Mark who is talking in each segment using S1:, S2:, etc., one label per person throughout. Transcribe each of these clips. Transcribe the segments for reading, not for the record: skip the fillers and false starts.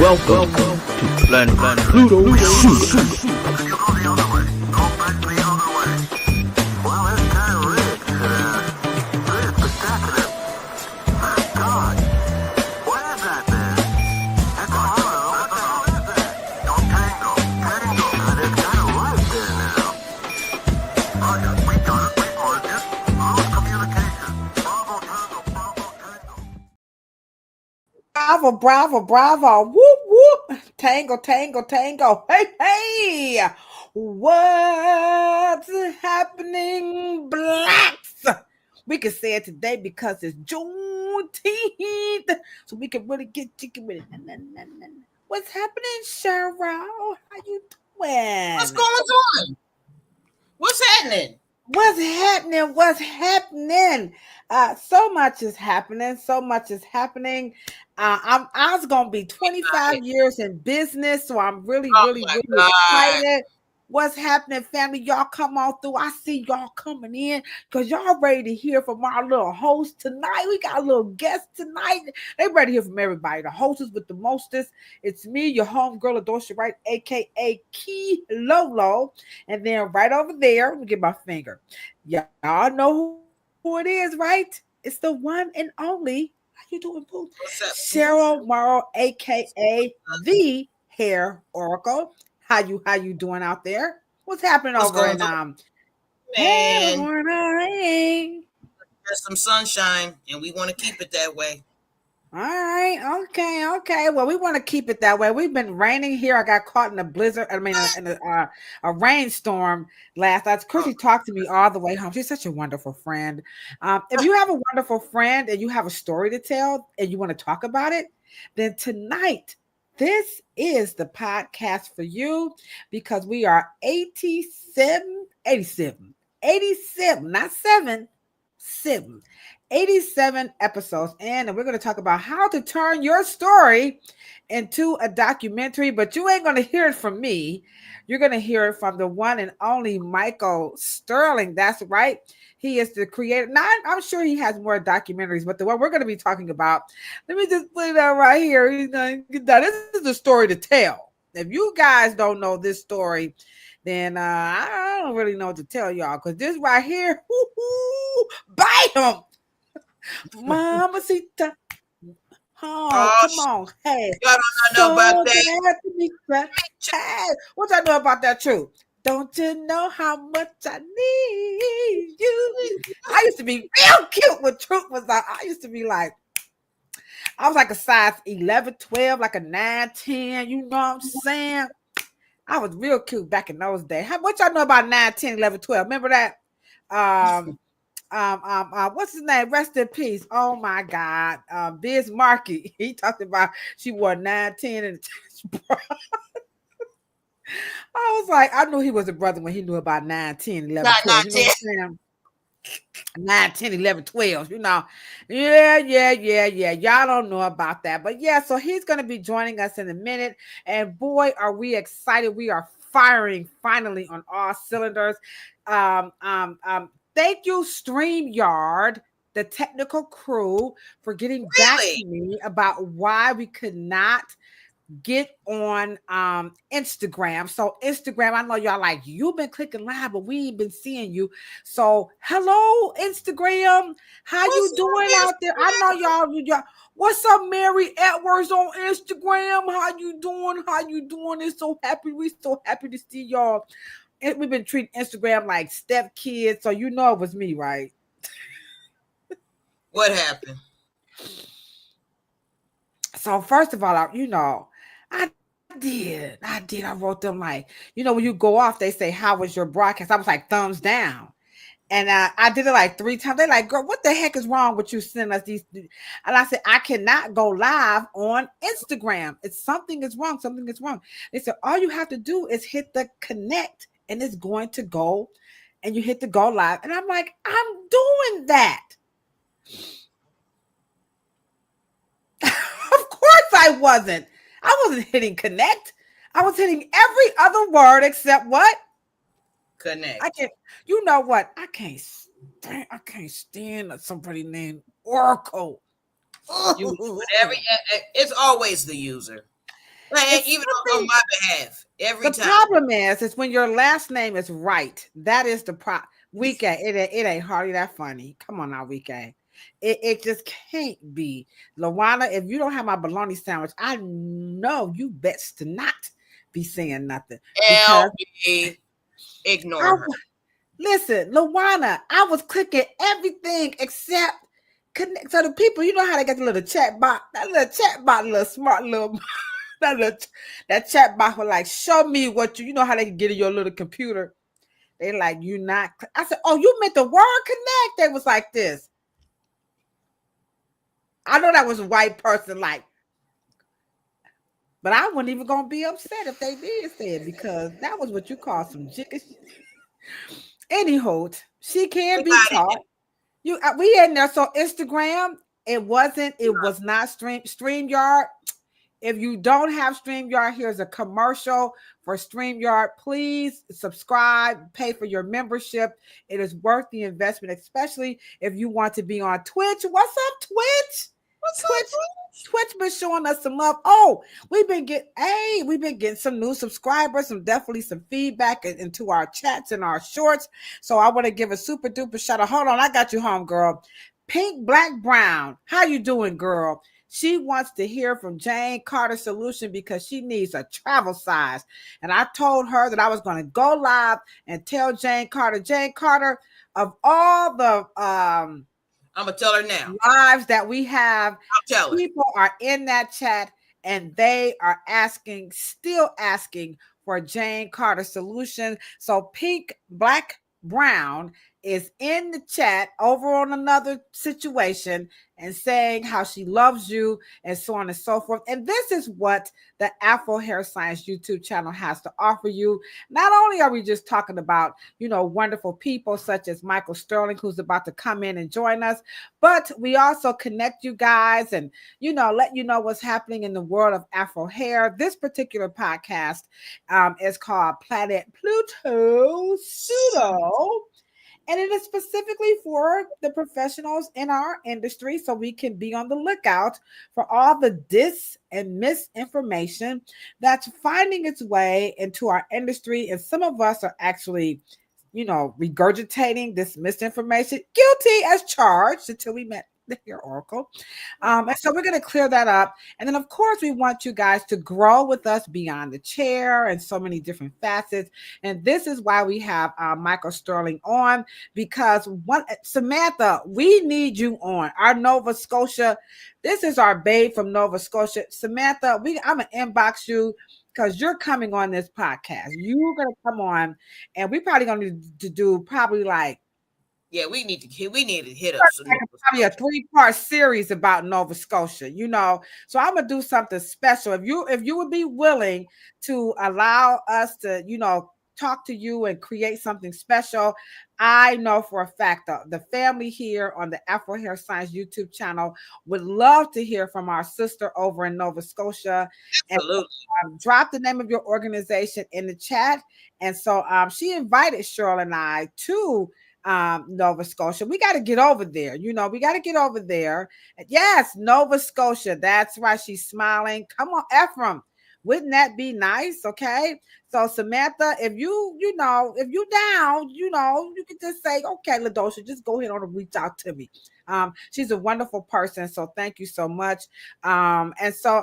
S1: Welcome to Planet Pluto.
S2: Bravo, bravo, bravo. Whoop, whoop. Tango, tango, tango. Hey, hey. What's happening, blacks? We can say it today because it's Juneteenth. So we can really get chicken with it. What's happening, Cheryl? How you doing?
S3: What's going on? What's happening?
S2: What's happening? What's happening? So much is happening. So much is happening. I was gonna be 25 years in business, so I'm really excited. What's happening, family? Y'all come on through. I see y'all coming in because y'all ready to hear from our little host tonight. We got a little guest tonight. They ready to hear from everybody. The hostess with the mostest. It's me, your homegirl, Ladosha, Wright, aka Key Lolo. And then right over there, let me get my finger. Y'all know who it is, right? It's the one and only. How you doing, Pooh? Cheryl Morrow, aka the Hair Oracle. How you doing out there? What's happening over in
S3: Man,
S2: Hey,
S3: there's some sunshine, and we want to keep it that way.
S2: All right, okay. Well, we want to keep it that way. We've been raining here. I got caught in a blizzard. I mean, in a rainstorm last night. Chrissy talked to me all the way home. She's such a wonderful friend. If you have a wonderful friend and you have a story to tell and you want to talk about it, then tonight this is the podcast for you because we are 87, not 7, 87 episodes in, and we're going to talk about how to turn your story into a documentary, but you ain't going to hear it from me. You're going to hear it from the one and only Michael Sterlin. That's right. He is the creator. Now, I'm sure he has more documentaries, but the one we're going to be talking about, let me just put it out right here. This is the story to tell. If you guys don't know this story, then I don't really know what to tell y'all because this right here, bam! Mamacita. Oh, come on. Hey.
S3: Y'all don't know about that.
S2: Hey, what y'all know about that truth? Don't you know how much I need you? I used to be real cute when Truth was out. I used to be like, I was like a size 11, 12, like a 9, 10. You know what I'm saying? I was real cute back in those days. What y'all know about 9, 10, 11, 12? Remember that? What's his name? Rest in peace. Oh my God. Biz Markie. He talked about she wore 9, 10 and I was like, I knew he was a brother when he knew about 9, 10, 11, 12. You know what I'm saying? 9, 10, 11, 12, you know. Yeah. Y'all don't know about that. But yeah, so he's going to be joining us in a minute. And boy, are we excited. We are firing finally on all cylinders. Thank you, StreamYard, the technical crew, for getting back to me about why we could not get on Instagram. So Instagram, I know y'all like, you've been clicking live, but we ain't been seeing you. So hello, Instagram. How you doing out there? I know y'all. What's up, Mary Edwards on Instagram? How you doing? It's so happy. We so happy to see y'all. We've been treating Instagram like step kids, so you know it was me, right?
S3: What happened?
S2: So first of all, I did. I wrote them like, when you go off, they say, how was your broadcast? I was like, thumbs down. And I did it like 3 times. They're like, girl, what the heck is wrong with you sending us these? And I said, I cannot go live on Instagram. Something is wrong. They said, all you have to do is hit the connect and it's going to go. And you hit the go live. And I'm like, I'm doing that. Of course I wasn't. I wasn't hitting connect. I was hitting every other word except what?
S3: Connect.
S2: You know what? I can't stand somebody named Oracle.
S3: It's always the user. Even on my behalf, every time.
S2: The problem is when your last name is Wright. That is the problem. Weekend, it ain't hardly that funny. Come on now, Weekend. It just can't be. Lawana, if you don't have my bologna sandwich, I know you best to not be saying nothing.
S3: LB, ignore her.
S2: Listen, Lawana, I was clicking everything except connect. So the people, you know how they get the little chat box, that little chat box, little smart little that chat box was like, show me what you know how they can get in your little computer. They like, you not. I said, oh, you meant the word connect. They was like this. I know that was a white person, like, but I wasn't even gonna be upset if they did say it because that was what you call some jiggish. Anyhow, she can be taught. We in there. So Instagram, it was not StreamYard. If you don't have StreamYard, here's a commercial for StreamYard. Please subscribe, pay for your membership. It is worth the investment, especially if you want to be on Twitch. What's up, Twitch? Twitch been showing us some love. Oh, we've been getting some new subscribers, definitely some feedback into our chats and our shorts. So I want to give a super duper shout out. Hold on, I got you home, girl. Pink Black Brown, how you doing, girl? She wants to hear from Jane Carter Solution because she needs a travel size. And I told her that I was going to go live and tell Jane Carter, of all the
S3: I'm gonna tell her now.
S2: Lives that we have.
S3: I'll tell
S2: people are in that chat and they are still asking for Jane Carter Solution. So Pink Black Brown is in the chat over on another situation and saying how she loves you and so on and so forth. And this is what the Afro Hair Science YouTube channel has to offer you. Not only are we just talking about, wonderful people such as Michael Sterlin, who's about to come in and join us, but we also connect you guys and, let you know what's happening in the world of Afro hair. This particular podcast is called Planet Pluto Pseudo. And it is specifically for the professionals in our industry, so we can be on the lookout for all the dis and misinformation that's finding its way into our industry. And some of us are actually, regurgitating this misinformation, guilty as charged until we met the hair oracle. And so we're going to clear that up. And then, of course, we want you guys to grow with us beyond the chair and so many different facets. And this is why we have Michael Sterling on, because Samantha, we need you on. Our Nova Scotia, this is our babe from Nova Scotia. Samantha, I'm going to inbox you because you're coming on this podcast. You're going to come on, and we probably going to need to do probably like,
S3: yeah, we need to hit up
S2: probably a 3-part series about Nova Scotia, So I'm gonna do something special. If you would be willing to allow us to, talk to you and create something special, I know for a fact that the family here on the Afro Hair Science YouTube channel would love to hear from our sister over in Nova Scotia.
S3: Absolutely.
S2: And drop the name of your organization in the chat. And so she invited Cheryl and I to Nova Scotia. We got to get over there. We got to get over there. Yes, Nova Scotia. That's why she's smiling. Come on, Ephraim. Wouldn't that be nice? Okay. So Samantha, if you down, you can just say, okay, Ladosha, just go ahead and reach out to me. She's a wonderful person. So thank you so much. And so,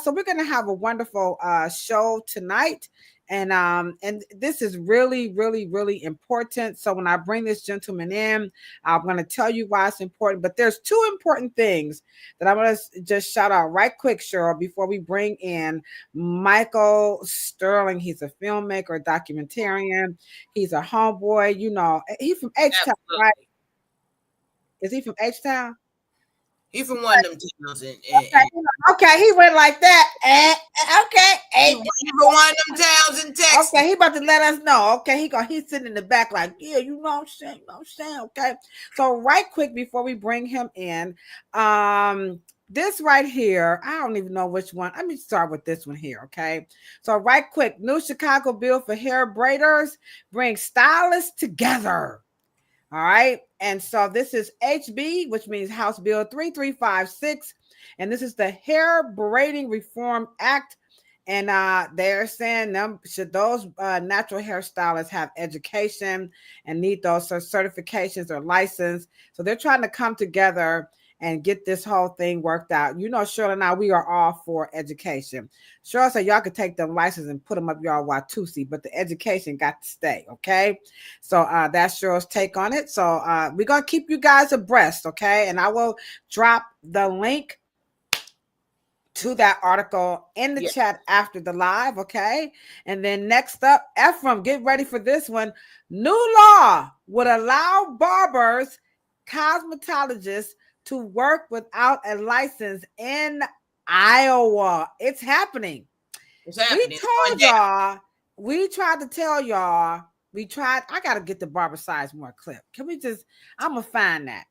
S2: so we're going to have a wonderful show tonight. And this is really, really, really important. So when I bring this gentleman in, I'm going to tell you why it's important. But there's 2 important things that I'm going to just shout out right quick, Cheryl, before we bring in Michael Sterling. He's a filmmaker, a documentarian. He's a homeboy. He's from H-Town, right? Is he from H-Town?
S3: He's from one of them towns.
S2: Okay, he went like that. Okay.
S3: He's from one of them towns in Texas.
S2: Okay, he about to let us know. Okay, he's sitting in the back like, yeah, you know what I'm saying? Okay. So right quick before we bring him in, this right here, I don't even know which one. Let me start with this one here, okay? So right quick, new Chicago bill for hair braiders brings stylists together. All right. And so this is HB, which means House Bill 3356. And this is the Hair Braiding Reform Act. And they're saying them should those natural hairstylists have education and need those certifications or license. So they're trying to come together and get this whole thing worked out. You know, Cheryl and I, we are all for education. Cheryl said y'all could take them license and put them up y'all Watusi, but the education got to stay, okay? So that's Cheryl's take on it. So we're going to keep you guys abreast, okay? And I will drop the link to that article in the chat after the live, okay? And then next up, Ephraim, get ready for this one. New law would allow barbers, cosmetologists to work without a license in Iowa. It's happening.
S3: It's happening.
S2: We told y'all, we tried to tell y'all, I got to get the barber size more clip. Can we just, I'm going to find that.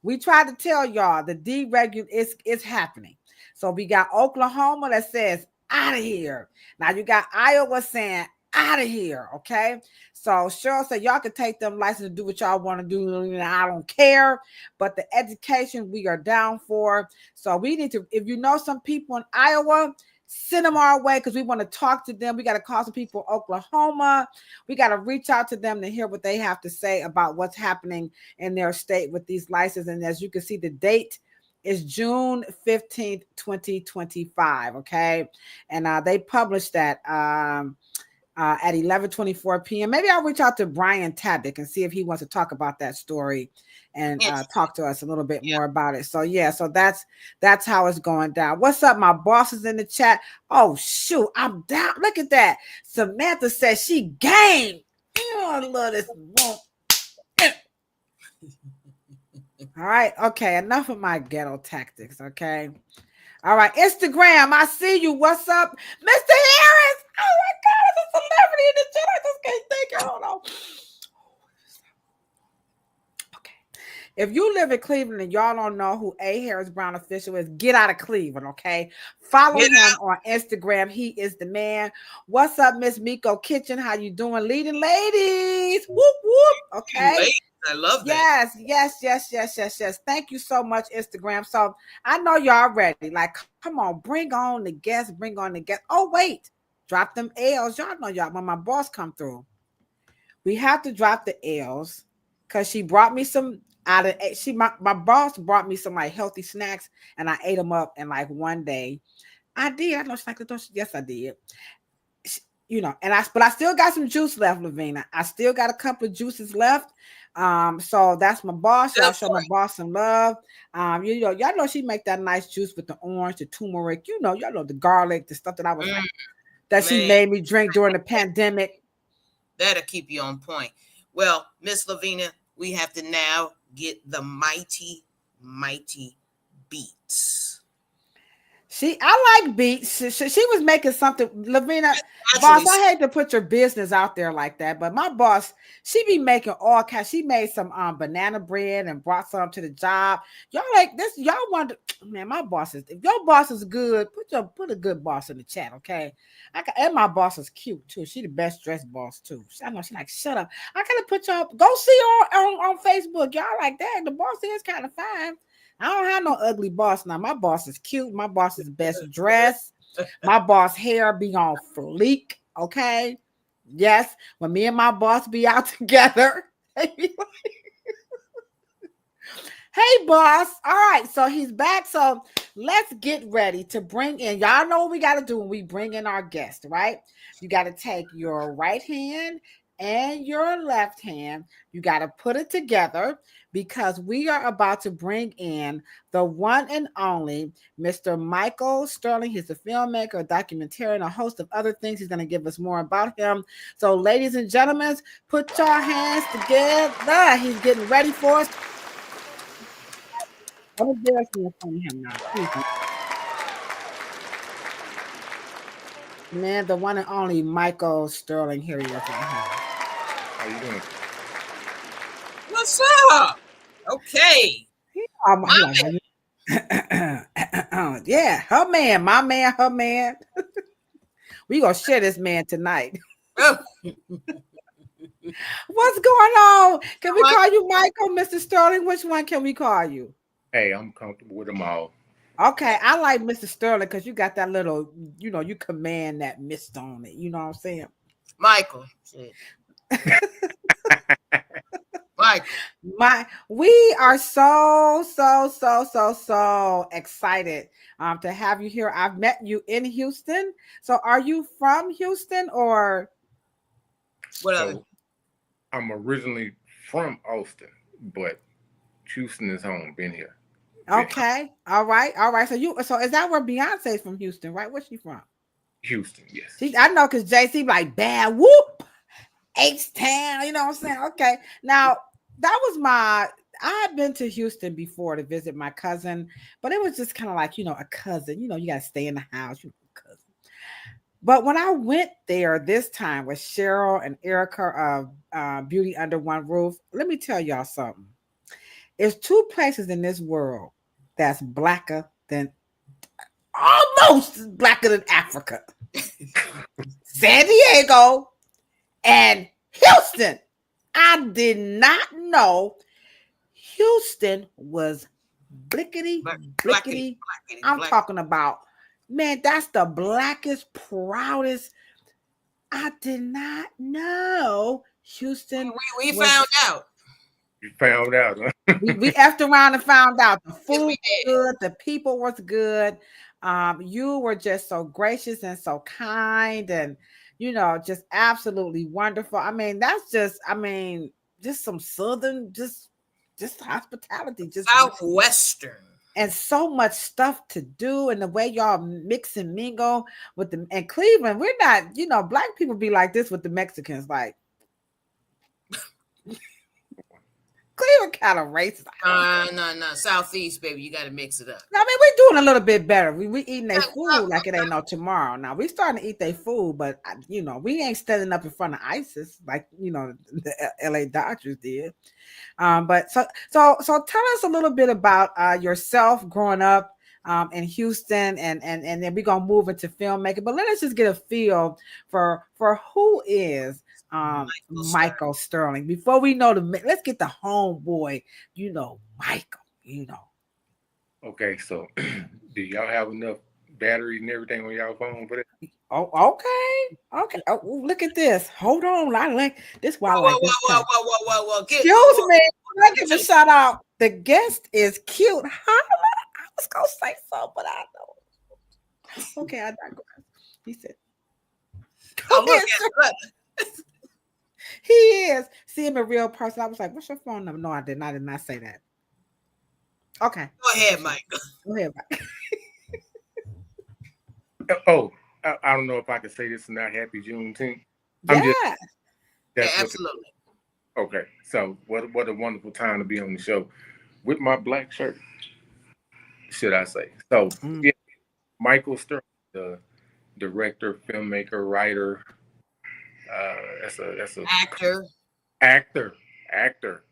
S2: We tried to tell y'all the deregulation is happening. So we got Oklahoma that says, out of here. Now you got Iowa saying, out of here, okay? So Cheryl said, y'all can take them license to do what y'all want to do. I don't care. But the education we are down for. So we need to, if you know some people in Iowa, send them our way because we want to talk to them. We got to call some people in Oklahoma. We got to reach out to them to hear what they have to say about what's happening in their state with these licenses. And as you can see, the date is June 15th, 2025. Okay. And they published that at 11:24 p.m. Maybe I'll reach out to Brian Tabbick and see if he wants to talk about that story and talk to us a little bit more about it. So yeah, so that's how it's going down. What's up? My boss is in the chat. Oh shoot, I'm down. Look at that. Samantha says she game. Oh, I love this. All right. Okay. Enough of my ghetto tactics. Okay. All right. Instagram. I see you. What's up, Mr. Harris? Oh my God. It's a celebrity in the chat. I just can't think it. Hold on. Okay. If you live in Cleveland and y'all don't know who A. Harris Brown official is, get out of Cleveland. Okay. Follow him on Instagram. He is the man. What's up, Miss Miko Kitchen? How you doing? Leading ladies. Whoop, whoop. Okay.
S3: I love that.
S2: Yes. Thank you so much, Instagram. So I know y'all ready. Like, come on, bring on the guests. Oh, wait. Drop them L's. Y'all know y'all when my boss come through. We have to drop the L's because she brought me some my boss brought me some like healthy snacks and I ate them up in like one day. I did. I know she's like, yes, I did. You know, but I still got some juice left, Lavina. I still got a couple of juices left. So that's my boss. Y'all show my boss some love. You know, y'all know she make that nice juice with the orange, the turmeric, you know, y'all know the garlic, the stuff that I was she made me drink during the pandemic.
S3: That'll keep you on point. Well, Miss Lavina, we have to now get the mighty beats.
S2: I like beats. She was making something. Lavina, boss, I hate to put your business out there like that, but my boss, she be making all kinds. She made some banana bread and brought some to the job. Y'all like this? Y'all want to, man? My boss is. If your boss is good, put a good boss in the chat, okay? And my boss is cute too. She the best dressed boss too. I know she like shut up. I gotta put y'all. Go see her on Facebook. Y'all like that? The boss is kind of fine. I don't have no ugly boss now. My boss is cute. My boss is best dressed. My boss hair be on fleek. Okay. Yes. When me and my boss be out together. Hey, boss. All right. So he's back. So let's get ready to bring in. Y'all know what we got to do when we bring in our guest, right? You got to take your right hand and your left hand. You got to put it together because we are about to bring in the one and only Mr. Michael Sterlin. He's a filmmaker, a documentarian, a host of other things. He's going to give us more about him. So, ladies and gentlemen, put your hands together. He's getting ready for us. I'm embarrassing in front of him now. Man, the one and only Michael Sterlin. Here he is.
S1: How you doing?
S3: What's up? Okay.
S2: Yeah, her man. We gonna share this man tonight. What's going on? Can we call you Michael, Mr. Sterling? Which one can we call you?
S1: Hey, I'm comfortable with them all.
S2: Okay, I like Mr. Sterling because you got that little, you command that mist on it. You know what I'm saying?
S3: Michael. Shit. Michael.
S2: We are so excited to have you here. I've met you in Houston. So are you from Houston or
S1: So I'm originally from Austin, but Houston is home. Been here.
S2: okay? All right. So is that where Beyonce's from Houston, right? Where's she from?
S1: Houston, yes.
S2: See, I know because JC like bad whoop H-Town, you know what I'm saying? Okay. Now that was I had been to Houston before to visit my cousin, but it was just kind of like, a cousin. You gotta stay in the house, cousin. But when I went there this time with Cheryl and Erica of Beauty Under One Roof, let me tell y'all something. There's two places in this world that's blacker than almost blacker than Africa. San Diego and Houston. I did not know Houston was blickety. I'm talking about, man, that's the blackest, proudest. I did not know Houston.
S3: We found out.
S1: You found out, huh?
S2: we effed around and found out. The food was good. The people was good. You were just so gracious and so kind and, just absolutely wonderful. I mean, that's just some Southern, just hospitality. Just
S3: Southwestern.
S2: And so much stuff to do, and the way y'all mix and mingle with them. And Cleveland, we're not, black people be like this with the Mexicans, like Cleveland kind of racist.
S3: No. Southeast, baby, you got to mix it up.
S2: I mean, we're doing a little bit better. We eating their food like it ain't no tomorrow. Now we starting to eat their food, but we ain't standing up in front of ISIS like the LA Dodgers did. But so tell us a little bit about yourself growing up in Houston, and then we're gonna move into filmmaking. But let us just get a feel for who is Michael Sterling before we know let's get the homeboy, Michael.
S1: Okay, so do y'all have enough batteries and everything on y'all phone for that?
S2: Oh, okay. Oh, look at this. Hold on, I like this. Why I like this.
S3: Whoa.
S2: Excuse me. Let me give a shout out. The guest is cute. I was gonna say so, but I know. Okay, I digress. He said, he is. See him a real person. I was like, what's your phone number? No, I did not say that. Okay.
S3: Go ahead, Mike.
S2: Go ahead, Mike.
S1: Oh, I don't know if I can say this or not. Happy Juneteenth.
S2: Yeah.
S3: Absolutely.
S1: Okay. So what a wonderful time to be on the show with my black shirt, should I say. So yeah, Michael Sterlin, the director, filmmaker, writer. That's a actor.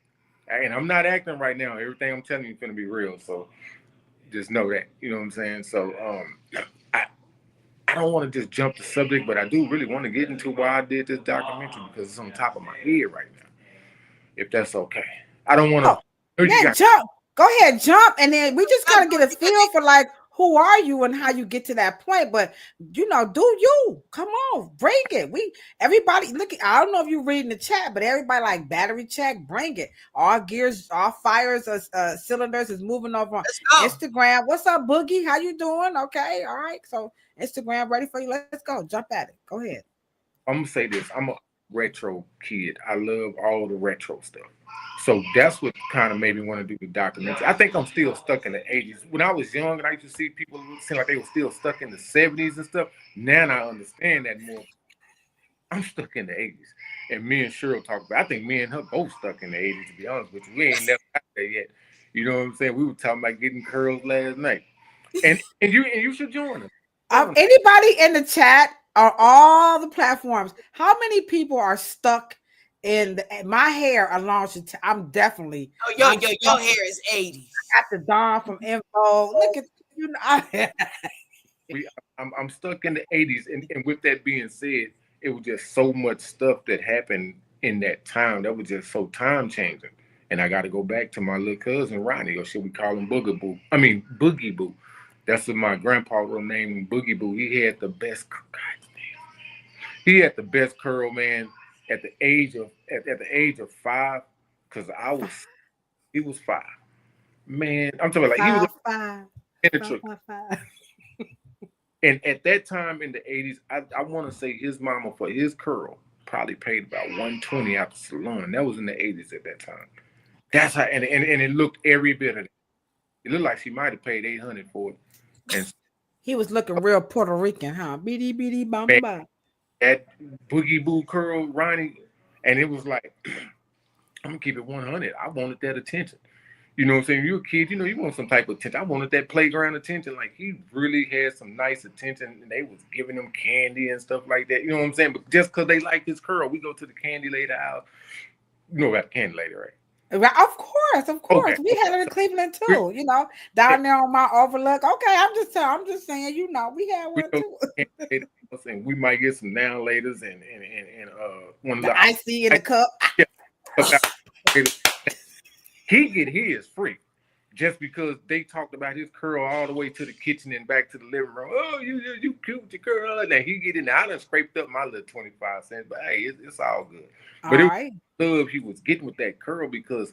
S1: And I'm not acting right now. Everything I'm telling you is gonna be real. So just know that. You know what I'm saying? So I don't want to just jump the subject, but I do really want to get into why I did this documentary because it's on top of my head right now. If that's okay. I don't want to.
S2: Yeah, jump. Go ahead, jump. And then we just gotta get a feel for like who are you and how you get to that point. But do you come on, bring it. Everybody look at, I don't know if you're reading the chat, but everybody like battery check, bring it. All gears, all fires, cylinders is moving over on Instagram. What's up, Boogie? How you doing? Okay, all right. So Instagram ready for you. Let's go. Jump at it. Go ahead.
S1: I'm gonna say this. I'm a retro kid. I love all the retro stuff. So that's what kind of made me want to do the documentary. I think I'm still stuck in the 80s. When I was young and I used to see people seem like they were still stuck in the 70s and stuff. Now I understand that more. I'm stuck in the 80s. And me and Cheryl talk about, I think me and her both stuck in the 80s, to be honest with you. We ain't never got there yet. You know what I'm saying? We were talking about getting curls last night. And you should join us.
S2: Anybody in the chat on all the platforms, how many people are stuck in my hair alone? I'm definitely.
S3: Your hair is 80s.
S2: I got the Dawn from Info. Look at
S1: I'm stuck in the 80s, and with that being said, it was just so much stuff that happened in that time that was just so time changing. And I got to go back to my little cousin Ronnie, or should we call him Boogie Boo? That's what my grandpa was named Boogie Boo. He had the best. He had the best curl, man. At the age of 5, because he was 5. Man, I'm talking about like he was
S2: Five,
S1: in the truck.
S2: 5.
S1: And at that time in the 80s, I want to say his mama for his curl probably paid about 120 out the salon. That was in the 80s at that time. That's how, and it looked every bit of it. It looked like she might have paid 800 for it. And
S2: He was looking real Puerto Rican, huh? Beady beady bum
S1: man,
S2: bum.
S1: that Boogie Boo curl, Ronnie, and it was like, I'm gonna keep it 100. I wanted that attention. You know what I'm saying? You're a kid, you know, you want some type of attention. I wanted that playground attention. Like, he really had some nice attention, and they was giving him candy and stuff like that. You know what I'm saying? But just because they like his curl, we go to the candy lady house. You know about the candy lady, right?
S2: Of course.
S1: Okay.
S2: We had it in Cleveland too, you know, down there on my overlook. Okay, I'm just saying, you know, we had
S1: We
S2: one
S1: go
S2: too.
S1: to the candy lady house, and we might get some now laters and one of
S2: The icy in the cup.
S1: Yeah. He get his free. Just because they talked about his curl all the way to the kitchen and back to the living room. Oh, you cute with your curl. Now he get in there. I done scraped up my little 25 cents, but hey, it's all good. But
S2: All right.
S1: love he was getting with that curl, because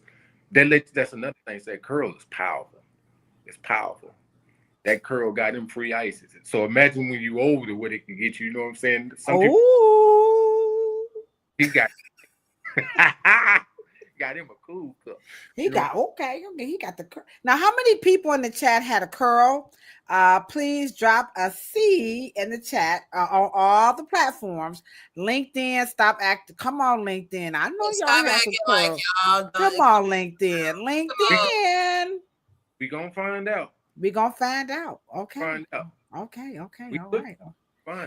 S1: that's another thing. That curl is powerful. It's powerful. That curl got him free ices. So imagine when you older, what it can get you. You know what I'm saying? Some people, he got got him a cool cup.
S2: He got he got the curl. Now, how many people in the chat had a curl? Please drop a C in the chat on all the platforms. LinkedIn, stop acting. Come on, LinkedIn. I know y'all have some curl. Like y'all come on, LinkedIn. LinkedIn.
S1: We gonna find out.
S2: We gonna find out. Okay.
S1: Find out.
S2: Okay. All right.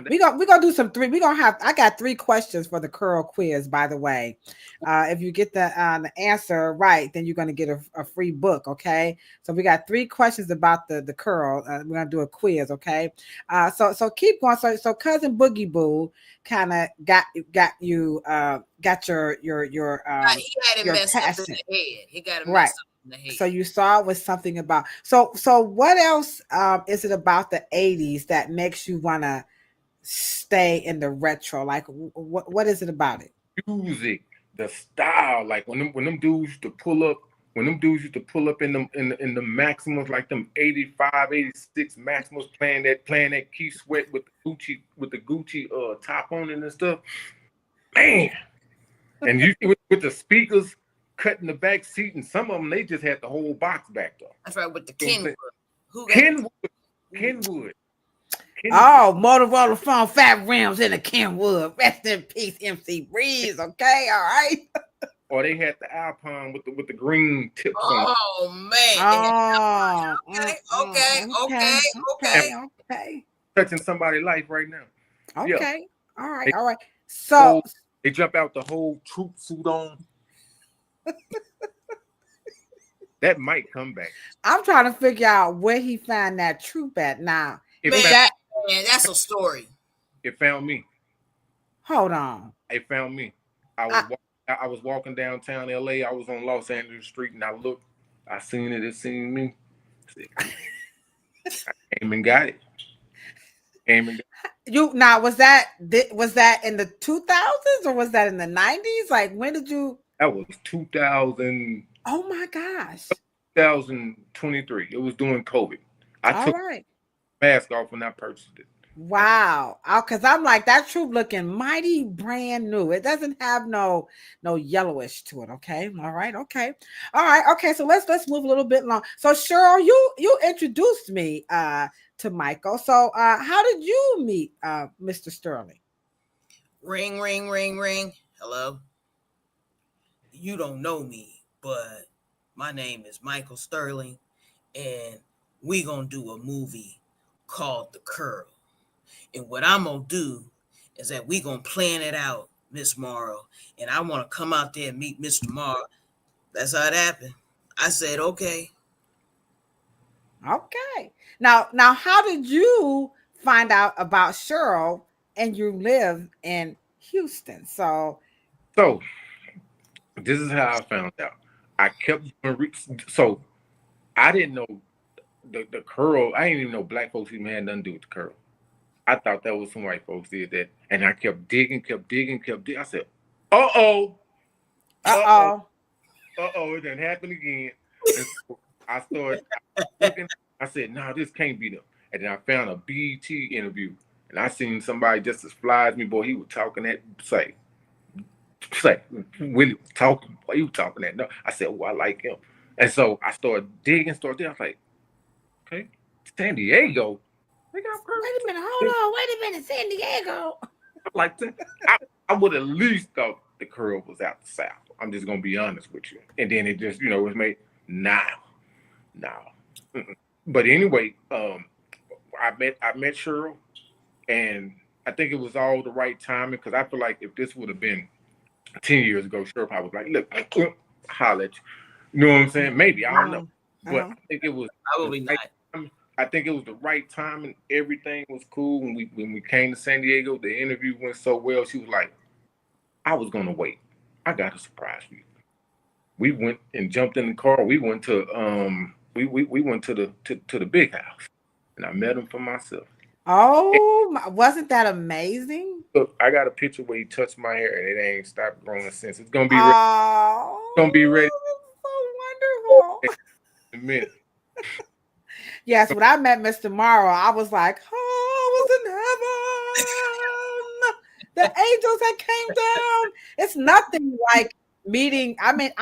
S2: We gonna do some three. I got 3 questions for the curl quiz, by the way. If you get the answer right, then you're gonna get a free book. Okay. So we got 3 questions about the curl. We're gonna do a quiz. Okay. So keep going. So cousin Boogie Boo kind of got you got your
S3: he had it messed up in the head. He got it messed up.
S2: So you saw it was something about so what else is it about the 80s that makes you want to stay in the retro? Like what is it about it?
S1: Music, the style, like when them dudes used to pull up in the Maximus, like them 85, 86 Maximus, playing that Keith Sweat with the Gucci top on it and stuff. Man. And you with the speakers cutting the back seat, and some of them they just had the whole box back there.
S3: That's right, with the Kenwood.
S1: Kenwood.
S2: Oh, Motorola phone, fat rims in a Kenwood. Rest in peace, MC Breeze. Okay, all right.
S1: Or they had the Alpine with the green tips on.
S3: Oh man.
S2: Okay.
S1: Touching somebody's life right now.
S2: Okay. Yeah. All right. So
S1: they jump out the whole troop suit on. That might come back.
S2: I'm trying to figure out where he found that troop at now.
S3: Man, that's a story.
S1: It found me.
S2: Hold on.
S1: It found me. I was walking downtown LA. I was on Los Angeles Street, and I looked. I seen it. It seen me. I came and got it.
S2: Was that in the 2000s or was that in the 90s? Like, when did you?
S1: That was 2000.
S2: Oh my gosh.
S1: 2023. It was during COVID. I took my mask off when I purchased it.
S2: Wow. Because I'm like, that troop looking mighty brand new. It doesn't have no yellowish to it. Okay. All right. Okay. So let's move a little bit long. So Cheryl, you introduced me to Michael. So how did you meet Mr. Sterling?
S3: Ring, ring, ring, ring. Hello. You don't know me, but my name is Michael Sterling, and we gonna do a movie called The Curl. And what I'm gonna do is that we gonna plan it out, Miss Morrow, and I want to come out there and meet Mr. Morrow. That's how it happened. I said, okay.
S2: Okay. Now, how did you find out about Cheryl? And you live in Houston, so
S1: this is how I found out. I kept so I didn't know the curl, I didn't even know black folks even had nothing to do with the curl. I thought that was some white folks did that. And I kept digging. I said, uh-oh. It done happened again. And so I started looking. I said, no, this can't be them. And then I found a BET interview. And I seen somebody just as fly as me, boy. He was talking that, say, Willie was talking. Boy, he was talking that. No, I said, oh, I like him. And so I started digging. I was like, okay, San Diego.
S2: Wait a minute, hold on. Wait a minute, San Diego.
S1: Like I would at least thought the curl was out the South. I'm just gonna be honest with you. And then it just, was made now. But anyway, I met Cheryl, and I think it was all the right timing, because I feel like if this would have been 10 years ago, Cheryl probably was like, look, holla at you. You know what I'm saying? Maybe, I don't know. But I think it was
S3: probably not.
S1: I think it was the right time, and everything was cool. When we came to San Diego, the interview went so well. She was like, I was gonna wait. I got a surprise for you. We went and jumped in the car. We went to we went to the big house, and I met him for myself.
S2: Oh, wasn't that amazing?
S1: Look, I got a picture where he touched my hair, and it ain't stopped growing since. It's gonna be ready. It's gonna be ready.
S2: So wonderful.
S1: In a minute.
S2: Yes, when I met Mr. Morrow, I was like, oh, I was in heaven. The angels had came down. It's nothing like meeting. I mean,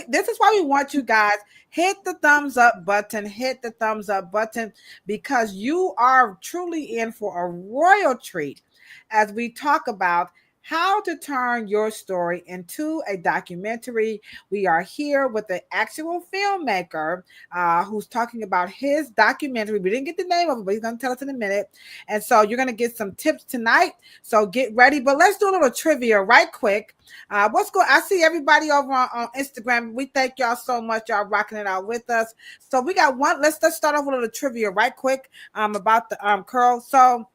S2: this is why we want you guys, hit the thumbs up button, because you are truly in for a royal treat as we talk about how to turn your story into a documentary. We are here with the actual filmmaker who's talking about his documentary. We didn't get the name of it, but he's going to tell us in a minute. And so you're going to get some tips tonight. So get ready. But let's do a little trivia right quick. I see everybody over on Instagram. We thank y'all so much. Y'all rocking it out with us. So we got one. Let's start off with a little trivia right quick about the curl. So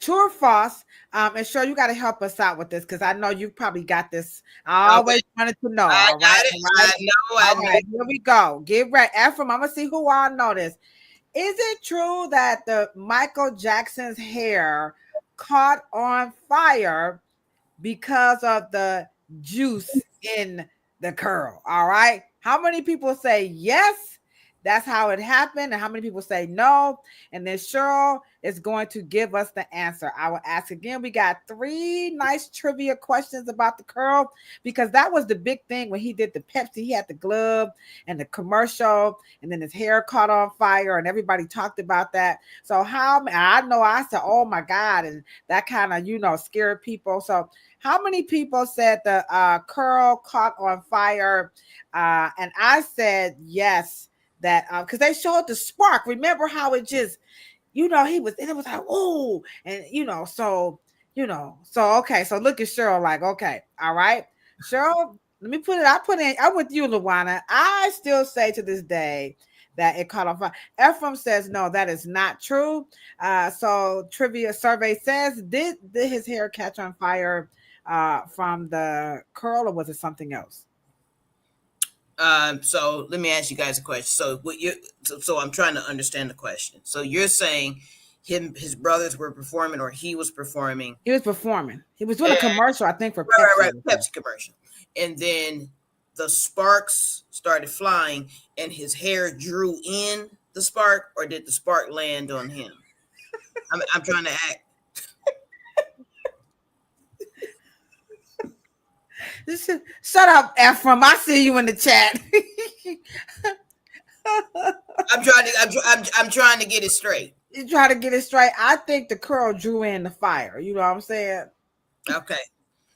S2: true or false, and Cheryl, you got to help us out with this, because I know you probably got this. I always wanted to know.
S3: I
S2: all right,
S3: I know.
S2: Here we go. Get ready. Ephraim, I'm gonna see who all know this. Is it true that the Michael Jackson's hair caught on fire because of the juice in the curl? All right. How many people say yes? That's how it happened. And how many people say no? And then Cheryl is going to give us the answer. I will ask again. We got 3 nice trivia questions about the curl, because that was the big thing when he did the Pepsi. He had the glove and the commercial, and then his hair caught on fire, and everybody talked about that. So I know I said, oh my God, and that kind of, scared people. So how many people said the curl caught on fire? And I said yes. That because they showed the spark. Remember how it just, it was like, oh, and so okay. So look at Cheryl, like, okay, all right, Cheryl. Let me I'm with you, Luana. I still say to this day that it caught on fire. Ephraim says no, that is not true. So trivia survey says, did his hair catch on fire from the curl, or was it something else?
S3: So let me ask you guys a question. So I'm trying to understand the question. So you're saying his brothers were performing, or he was performing?
S2: He was performing. He was doing a commercial, I think, for
S3: Pepsi. Right, Pepsi commercial. And then the sparks started flying, and his hair drew in the spark, or did the spark land on him? I'm trying to act.
S2: Shut up, Ephraim. I see you in the chat.
S3: I'm trying to get it straight.
S2: You try to get it straight. I think the curl drew in the fire. You know what I'm saying?
S3: Okay.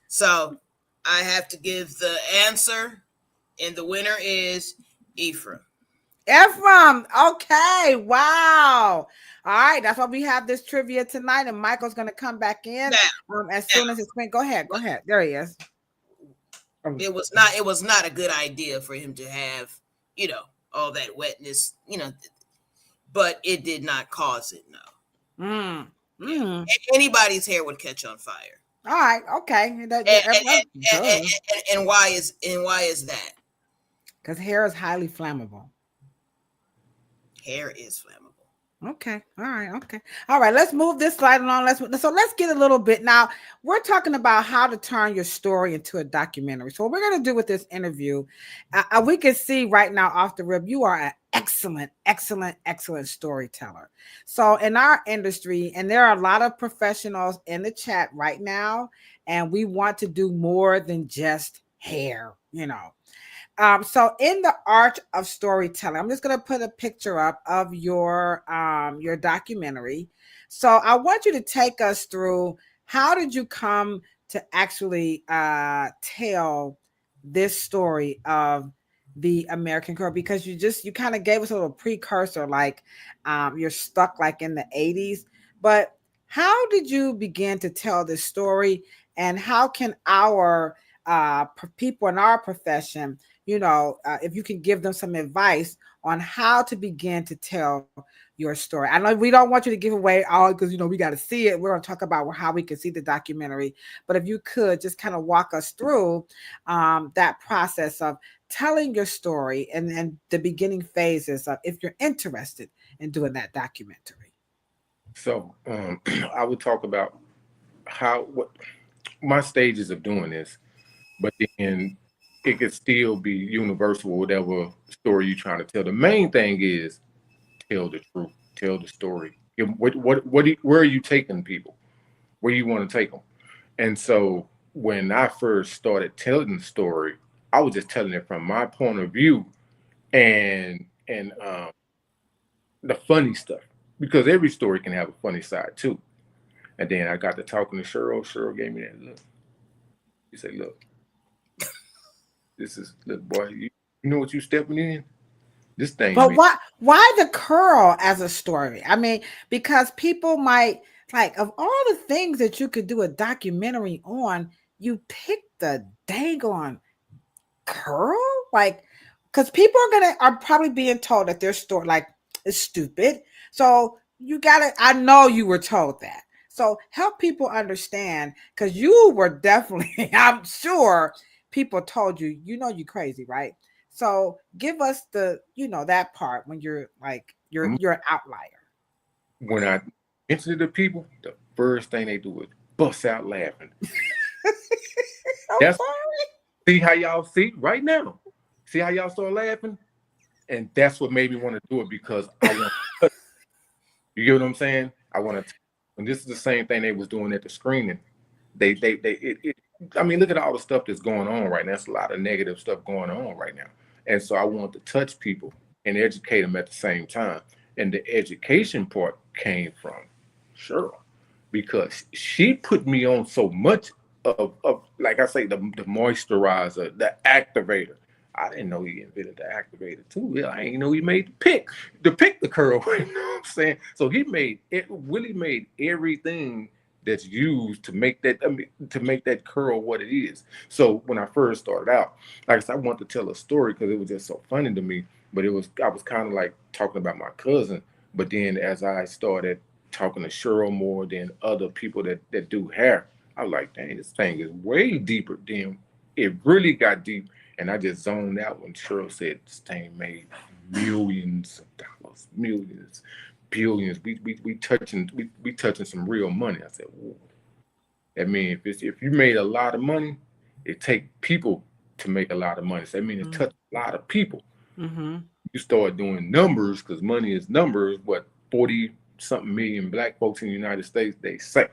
S3: So I have to give the answer, and the winner is Ephraim.
S2: Ephraim. Okay. Wow. All right. That's why we have this trivia tonight, and Michael's going to come back in as soon as it's been. Go ahead. There he is.
S3: It was not a good idea for him to have, all that wetness, but it did not cause it. No. Anybody's hair would catch on fire.
S2: All right. Okay.
S3: And why is that?
S2: Because hair is highly flammable.
S3: hair is flammable.
S2: Okay. All right. Okay. All right. Let's move this slide along. Let's get a little bit now. We're talking about how to turn your story into a documentary. So what we're going to do with this interview, we can see right now off the rip, you are an excellent storyteller. So in our industry, and there are a lot of professionals in the chat right now, and we want to do more than just hair, So in the art of storytelling, I'm just going to put a picture up of your documentary. So I want you to take us through, how did you come to actually tell this story of the American Girl? Because you kind of gave us a little precursor, like you're stuck like in the 80s. But how did you begin to tell this story, and how can our people in our profession, if you can give them some advice on how to begin to tell your story? I know we don't want you to give away all, because, we got to see it. We're going to talk about how we can see the documentary. But if you could just kind of walk us through that process of telling your story, and the beginning phases of, if you're interested in doing that documentary.
S1: So I would talk about what my stages of doing this, but then it could still be universal, whatever story you're trying to tell. The main thing is tell the truth, tell the story. Where are you taking people? Where you want to take them? And so when I first started telling the story, I was just telling it from my point of view, and the funny stuff, because every story can have a funny side too. And then I got to talking to Cheryl. Cheryl gave me that look. She said, "Look, look, boy, you know what you stepping in? This thing."
S2: But why the curl as a story? I mean, because people might, like, of all the things that you could do a documentary on, you pick the daggone curl? Like, because people are probably being told that their story, like, is stupid. So I know you were told that. So help people understand, because you were definitely, I'm sure people told you, you crazy, right? So give us that part when you're like, you're an outlier.
S1: When I mention it to people, the first thing they do is bust out laughing.
S2: I'm sorry.
S1: See how y'all see right now. See how y'all start laughing? And that's what made me want to do it, because I want to. You get what I'm saying? I want to. And this is the same thing they was doing at the screening. I mean, look at all the stuff that's going on right now. That's a lot of negative stuff going on right now. And so I want to touch people and educate them at the same time. And the education part came from Cheryl, because she put me on so much of like I say, the moisturizer, the activator. I didn't know he invented the activator too. Yeah, I didn't know he made the pick the curl. You know what I'm saying? So he really made everything that's used to make that curl what it is. So when I first started out, like I said, I wanted to tell a story because it was just so funny to me. But I was kind of like talking about my cousin. But then as I started talking to Cheryl more than other people that do hair, I was like, dang, this thing is way deeper. Then it really got deep. And I just zoned out when Cheryl said this thing made millions of dollars, millions, billions. We touching some real money. I said, whoa. I mean, if you made a lot of money, it take people to make a lot of money. So I mean, it touched a lot of people.
S2: Mm-hmm.
S1: You start doing numbers, because money is numbers. What, 40-something million black folks in the United States, they say,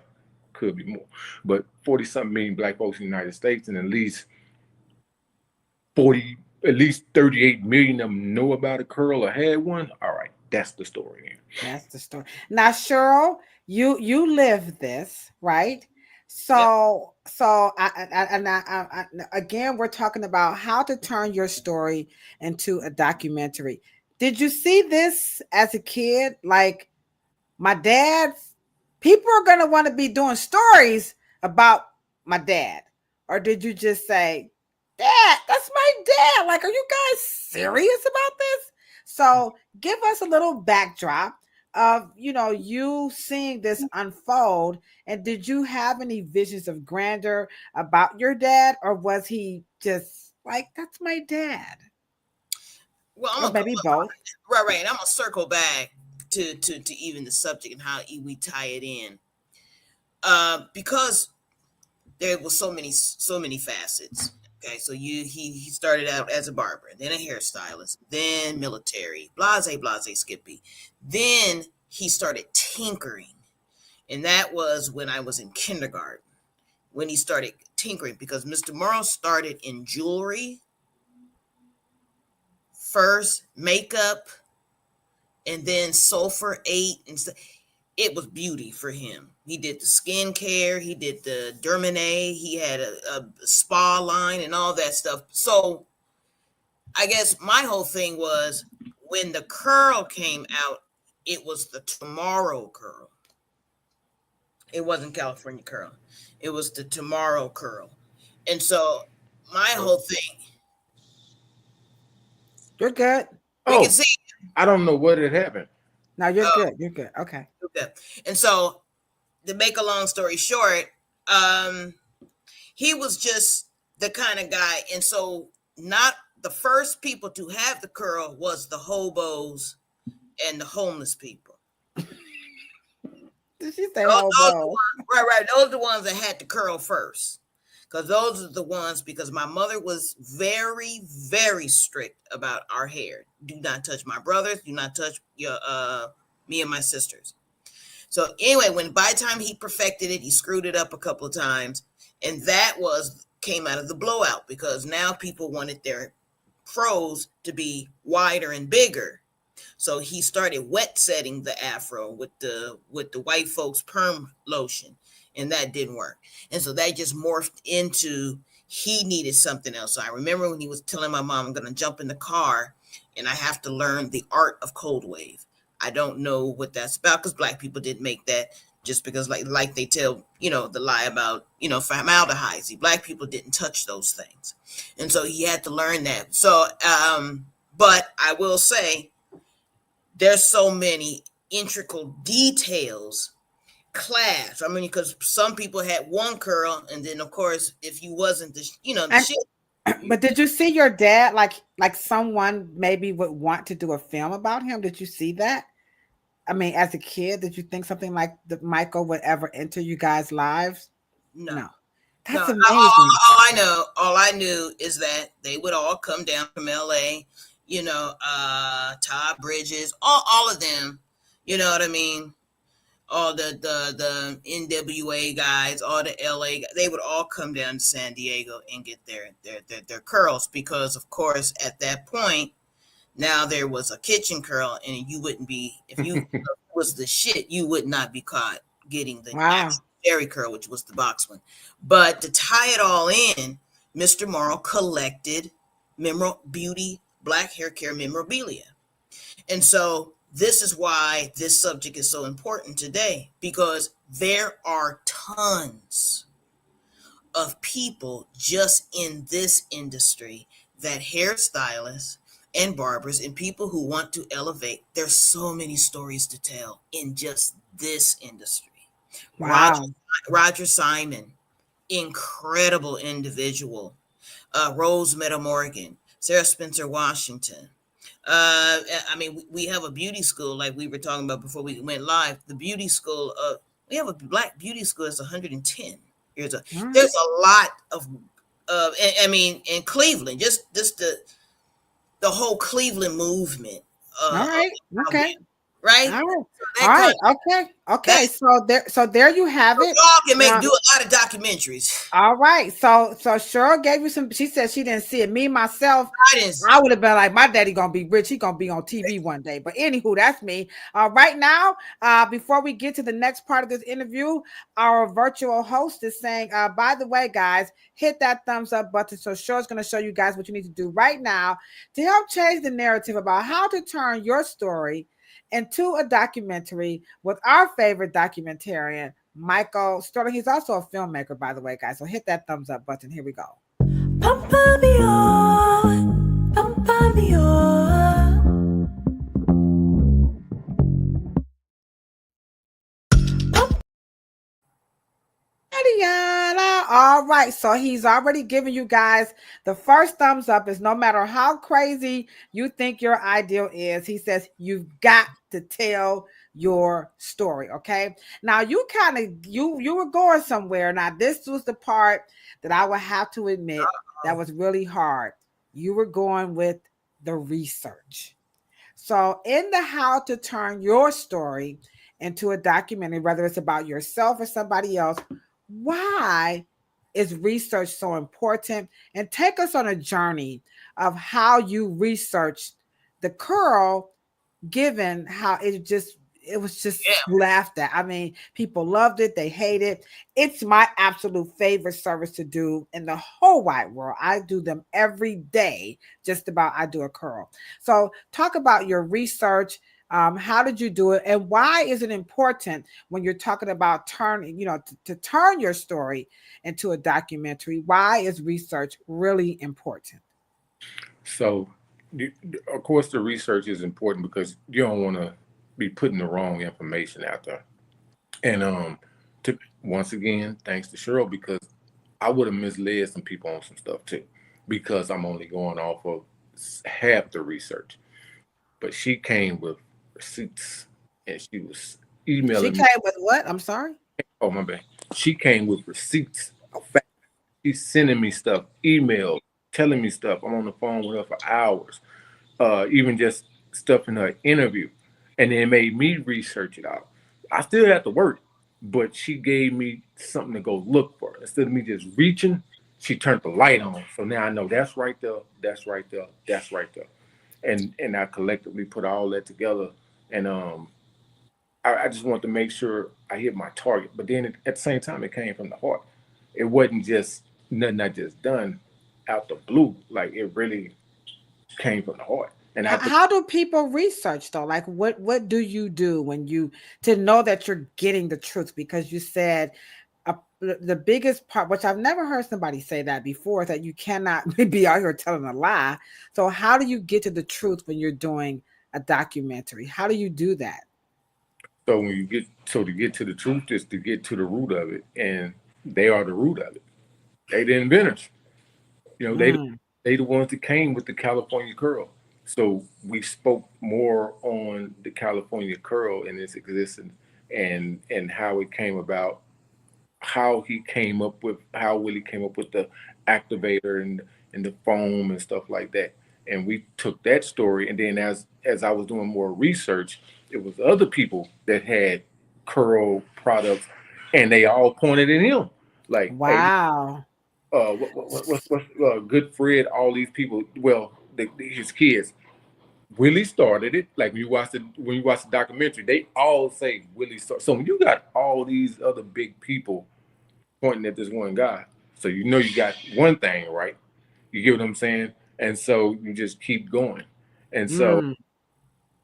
S1: could be more, but 40-something million black folks in the United States, and at least 38 million of them know about a curl or had one. All right, that's the story.
S2: That's the story. Now, Cheryl, you live this, right? So, yep. So I again, we're talking about how to turn your story into a documentary. Did you see this as a kid? Like, my dad's people are going to want to be doing stories about my dad, or did you just say, Dad, that's my dad? Like, are you guys serious about this? So give us a little backdrop of, you seeing this unfold. And did you have any visions of grandeur about your dad, or was he just like, that's my dad?
S3: Well, I'm
S2: Or
S3: gonna
S2: maybe both.
S3: right. And I'm gonna circle back to even the subject and how we tie it in. Because there was so many facets. Okay, so he started out as a barber, then a hairstylist, then military, blase Skippy. Then he started tinkering, and that was when I was in kindergarten. When he started tinkering, because Mr. Morrow started in jewelry first, makeup, and then sulfur 8 and stuff. It was beauty for him. He did the skincare, he did the Dermine, he had a spa line and all that stuff. So I guess my whole thing was when the curl came out, it was the Tomorrow curl. It wasn't California curl. It was the Tomorrow curl. And so my whole thing.
S2: You're good.
S3: We can see.
S1: I don't know what had happened.
S2: No, you're good. You're good. Okay.
S3: And so to make a long story short, he was just the kind of guy. And so not the first people to have the curl was the hobos and the homeless people.
S2: Did she say hobo?
S3: Right. Those are the ones that had the curl first. Because those are the ones, because my mother was very, very strict about our hair. Do not touch my brothers. Do not touch your me and my sisters. So anyway, by the time he perfected it, he screwed it up a couple of times. And that came out of the blowout, because now people wanted their fros to be wider and bigger. So he started wet setting the afro with the white folks perm lotion, and that didn't work. And so that just morphed into he needed something else. So I remember when he was telling my mom, I'm going to jump in the car and I have to learn the art of cold wave. I don't know what that's about, because Black people didn't make that just because like they tell, the lie about, formaldehyde. See, Black people didn't touch those things. And so he had to learn that. So, but I will say there's so many integral details class. I mean, because some people had one curl, and then of course, if you wasn't the shit.
S2: But did you see your dad like someone maybe would want to do a film about him? Did you see that? I mean, as a kid, did you think something like the Michael would ever enter you guys' lives? No. That's amazing.
S3: All I knew is that they would all come down from LA, Todd Bridges, all of them, you know what I mean? All the NWA guys, all the LA guys, they would all come down to San Diego and get their curls, because of course at that point now there was a kitchen curl, and you wouldn't be, if you was the shit, you would not be caught getting the Jerry curl, which was the box one. But to tie it all in, Mr. Morrow collected beauty, Black hair care memorabilia. And so this is why this subject is so important today, because there are tons of people just in this industry, that hairstylists and barbers and people who want to elevate. There's so many stories to tell in just this industry.
S2: Wow.
S3: Roger Simon, incredible individual. Rose Metamorgan, Sarah Spencer Washington. I mean, we have a beauty school, like we were talking about before we went live. The beauty school, we have a Black beauty school that's 110 years old. There's a lot of, I mean, in Cleveland, just the whole Cleveland movement.
S2: All right. Okay.
S3: Right.
S2: All right. Okay. So there you have it.
S3: Y'all can do a lot of documentaries.
S2: All right. So Cheryl gave you some. She said she didn't see it. Me myself, I would have been like, my daddy gonna be rich. He gonna be on TV one day. But anywho, that's me. Right now, before we get to the next part of this interview, our virtual host is saying, by the way, guys, hit that thumbs up button. So Cheryl's gonna show you guys what you need to do right now to help change the narrative about how to turn your story into a documentary with our favorite documentarian, Michael Sterlin. He's also a filmmaker, by the way, guys. So hit that thumbs up button. Here we go. All right. So he's already given you guys the first thumbs up is no matter how crazy you think your ideal is, he says you've got to tell your story. Okay. Now you kind of you were going somewhere. Now, this was the part that I would have to admit that was really hard. You were going with the research. So, in the how to turn your story into a documentary, whether it's about yourself or somebody else, why is research so important? And take us on a journey of how you researched the curl, given how it was just laughed at. I mean, people loved it, they hate it. It's my absolute favorite service to do in the whole wide world. I do them every day, just about. I do a curl. So, talk about your research. How did you do it, and why is it important when you're talking about turning, to turn your story into a documentary? Why is research really important?
S1: So, of course, the research is important because you don't want to be putting the wrong information out there. And once again, thanks to Cheryl, because I would have misled some people on some stuff too, because I'm only going off of half the research. But she came with receipts, and she was
S2: She
S1: emailing me.
S2: came with what? I'm sorry.
S1: Oh, my bad. She came with receipts of fact. She's sending me stuff, emails, telling me stuff. I'm on the phone with her for hours, even just stuff in her interview. And then it made me research it out. I still have to work, but she gave me something to go look for. Instead of me just reaching, she turned the light on. So now I know that's right there, that's right there, that's right there. And I collectively put all that together. And I just want to make sure I hit my target. But then at the same time, it came from the heart. It wasn't just nothing I just done out the blue. Like, it really came from the heart. And I
S2: How do people research though? Like, what do you do when you to know that you're getting the truth? Because you said the biggest part, which I've never heard somebody say that before, is that you cannot be out here telling a lie. So how do you get to the truth when you're doing a documentary? How do you do that?
S1: so when you get so to get to the truth is to get to the root of it, and they are the root of it. They the inventors. You know,
S2: Mm.
S1: they the ones that came with the California curl. So we spoke more on the California curl and its existence, and how it came about, how Willie came up with the activator and the foam and stuff like that. And we took that story, and then as I was doing more research, it was other people that had curl products, and they all pointed at him, like, hey,
S2: Wow.
S1: what's good Fred, all these people, well, his kids. Willie started it. Like, when you watch the documentary, they all say Willie started. So when you got all these other big people pointing at this one guy, so you know you got one thing right. You get what I'm saying? And so you just keep going. And so
S2: Mm.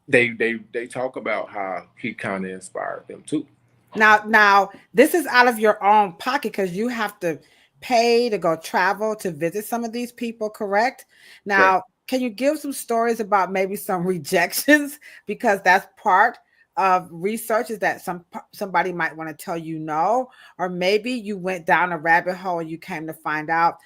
S1: they talk about how he kind of inspired them too.
S2: Now, this is out of your own pocket because you have to pay to go travel to visit some of these people, correct?
S1: Right.
S2: Now, can you give some stories about maybe some rejections because that's part of research is that somebody might want to tell you no, or maybe you went down a rabbit hole and you came to find out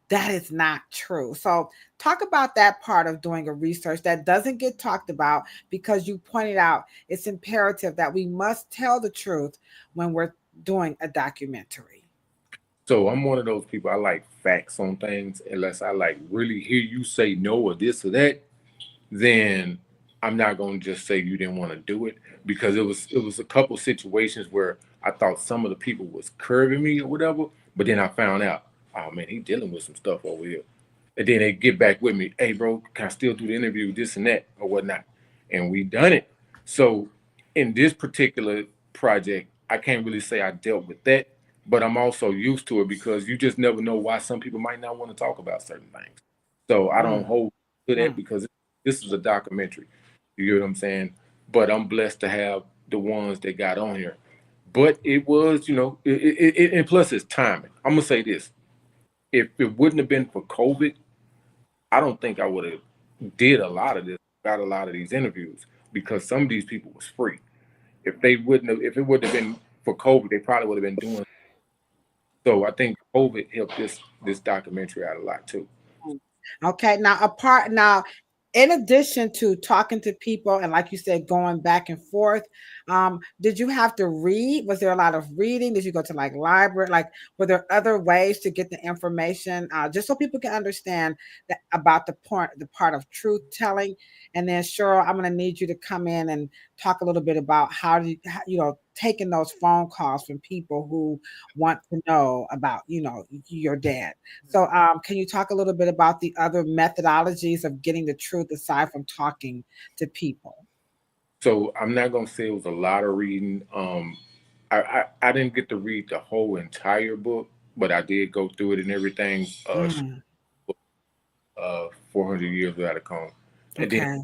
S2: that is not true. So, talk about that part of doing a research that doesn't get talked about because you pointed out it's imperative that we must tell the truth when we're doing a documentary.
S1: So I'm one of those people. I like facts on things. Unless I like really hear you say no or this or that, then I'm not gonna just say you didn't want to do it, because it was a couple situations where I thought some of the people was curving me or whatever, but then I found out, oh man, he dealing with some stuff over here. And then they get back with me, hey bro, can I still do the interview, this and that or whatnot? And we done it. So in this particular project, I can't really say I dealt with that, but I'm also used to it because you just never know why some people might not want to talk about certain things. So I don't
S2: Mm,
S1: hold to that
S2: mm.
S1: because this is a documentary. You get what I'm saying? But I'm blessed to have the ones that got on here. But it was, and plus it's timing. I'm gonna say this: if it wouldn't have been for COVID, I don't think I would have did a lot of this, got a lot of these interviews, because some of these people was free. If it wouldn't have been for COVID, they probably would have been doing So I think COVID helped this documentary out a lot too.
S2: Okay, now, in addition to talking to people and like you said, going back and forth, did you have to read? Was there a lot of reading? Did you go to like library? Like, were there other ways to get the information, just so people can understand that about the part of truth telling? And then, Cheryl, I'm going to need you to come in and talk a little bit about how taking those phone calls from people who want to know about, your dad. So, can you talk a little bit about the other methodologies of getting the truth aside from talking to people?
S1: So I'm not gonna say it was a lot of reading. I didn't get to read the whole entire book, but I did go through it and everything.
S2: Mm,
S1: 400 Years Without a Comb, and then
S2: okay.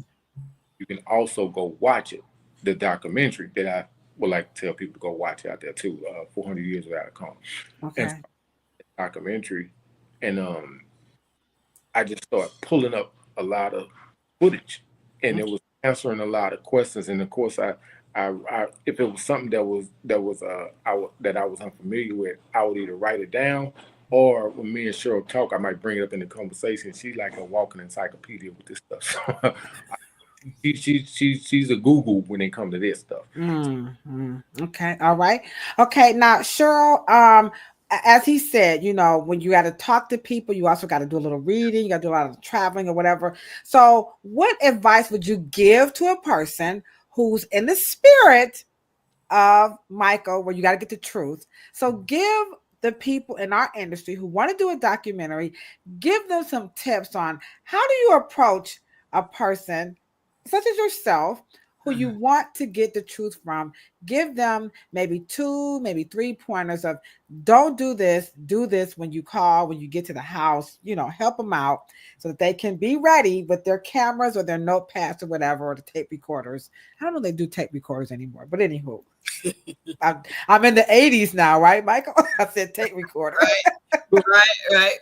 S1: you can also go watch it, the documentary that I would like to tell people to go watch out there too. 400 Years Without a Comb, and
S2: Okay.
S1: documentary, and I just started pulling up a lot of footage, and
S2: Mm,
S1: it was answering a lot of questions. And of course, I if it was something that I was unfamiliar with, I would either write it down, or when me and Cheryl talk, I might bring it up in the conversation. She's like a walking encyclopedia with this stuff. So she's a Google when it comes to this stuff.
S2: Okay. All right. Okay. Now, Cheryl, as he said, when you got to talk to people, you also got to do a little reading, you got to do a lot of traveling or whatever. So, what advice would you give to a person who's in the spirit of Michael, where you got to get the truth? So, give the people in our industry who want to do a documentary, give them some tips on how do you approach a person such as yourself who you want to get the truth from. Give them maybe two, maybe three pointers of don't do this when you call, when you get to the house, help them out so that they can be ready with their cameras or their notepads or whatever, or the tape recorders. I don't know if they do tape recorders anymore, but anywho, I'm in the 80s now, right, Michael? I said tape recorder.
S3: Right.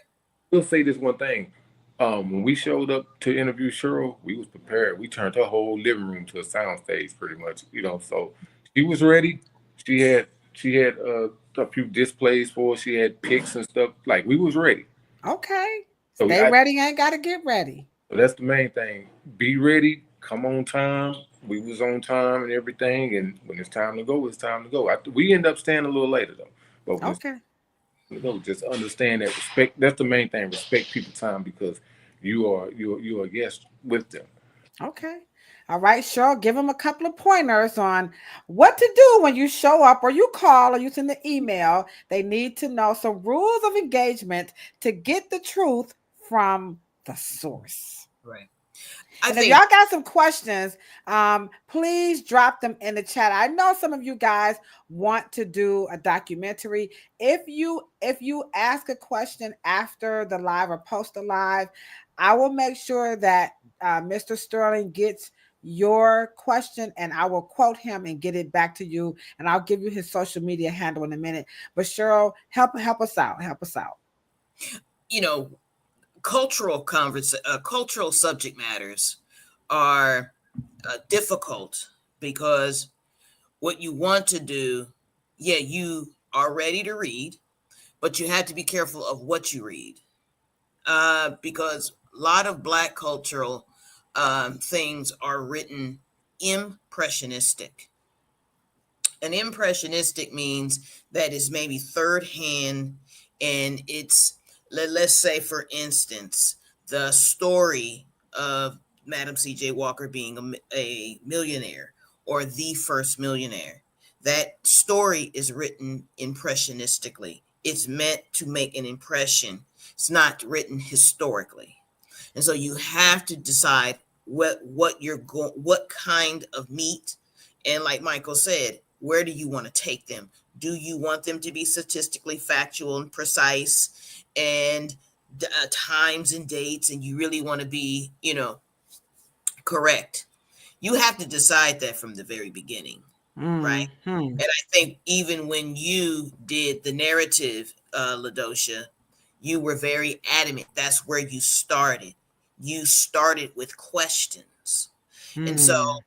S1: We'll say this one thing. When we showed up to interview Cheryl, we was prepared. We turned her whole living room to a soundstage, pretty much. So she was ready. She had a few displays for us. She had pics and stuff. Like we was ready.
S2: Okay.
S1: So
S2: Stay ready, ain't got to get ready.
S1: so that's the main thing. Be ready. Come on time. We was on time and everything. And when it's time to go, it's time to go. We end up staying a little later though. But when it's
S2: Okay.
S1: just understand that respect. That's the main thing. Respect people's time because you are a guest with them.
S2: Okay. All right, Cheryl, give them a couple of pointers on what to do when you show up or you call or you send the email. They need to know some rules of engagement to get the truth from the source.
S3: Right.
S2: And if y'all got some questions, please drop them in the chat. I know some of you guys want to do a documentary. If you ask a question after the live or post the live, I will make sure that Mr. Sterling gets your question and I will quote him and get it back to you. And I'll give you his social media handle in a minute. But Cheryl, help us out. Help us out.
S3: Cultural subject matters are difficult because what you want to do, you are ready to read, but you have to be careful of what you read, because a lot of Black cultural things are written impressionistic. And impressionistic means that it's maybe third hand, and it's, let's say, for instance, the story of Madam C.J. Walker being a millionaire or the first millionaire. That story is written impressionistically. It's meant to make an impression. It's not written historically. And so you have to decide what kind of meat, and like Michael said, where do you want to take them? Do you want them to be statistically factual and precise and times and dates, and you really want to be, correct? You have to decide that from the very beginning, right? And I think even when you did the narrative, Ladosha, you were very adamant. That's where you started. You started with questions. And so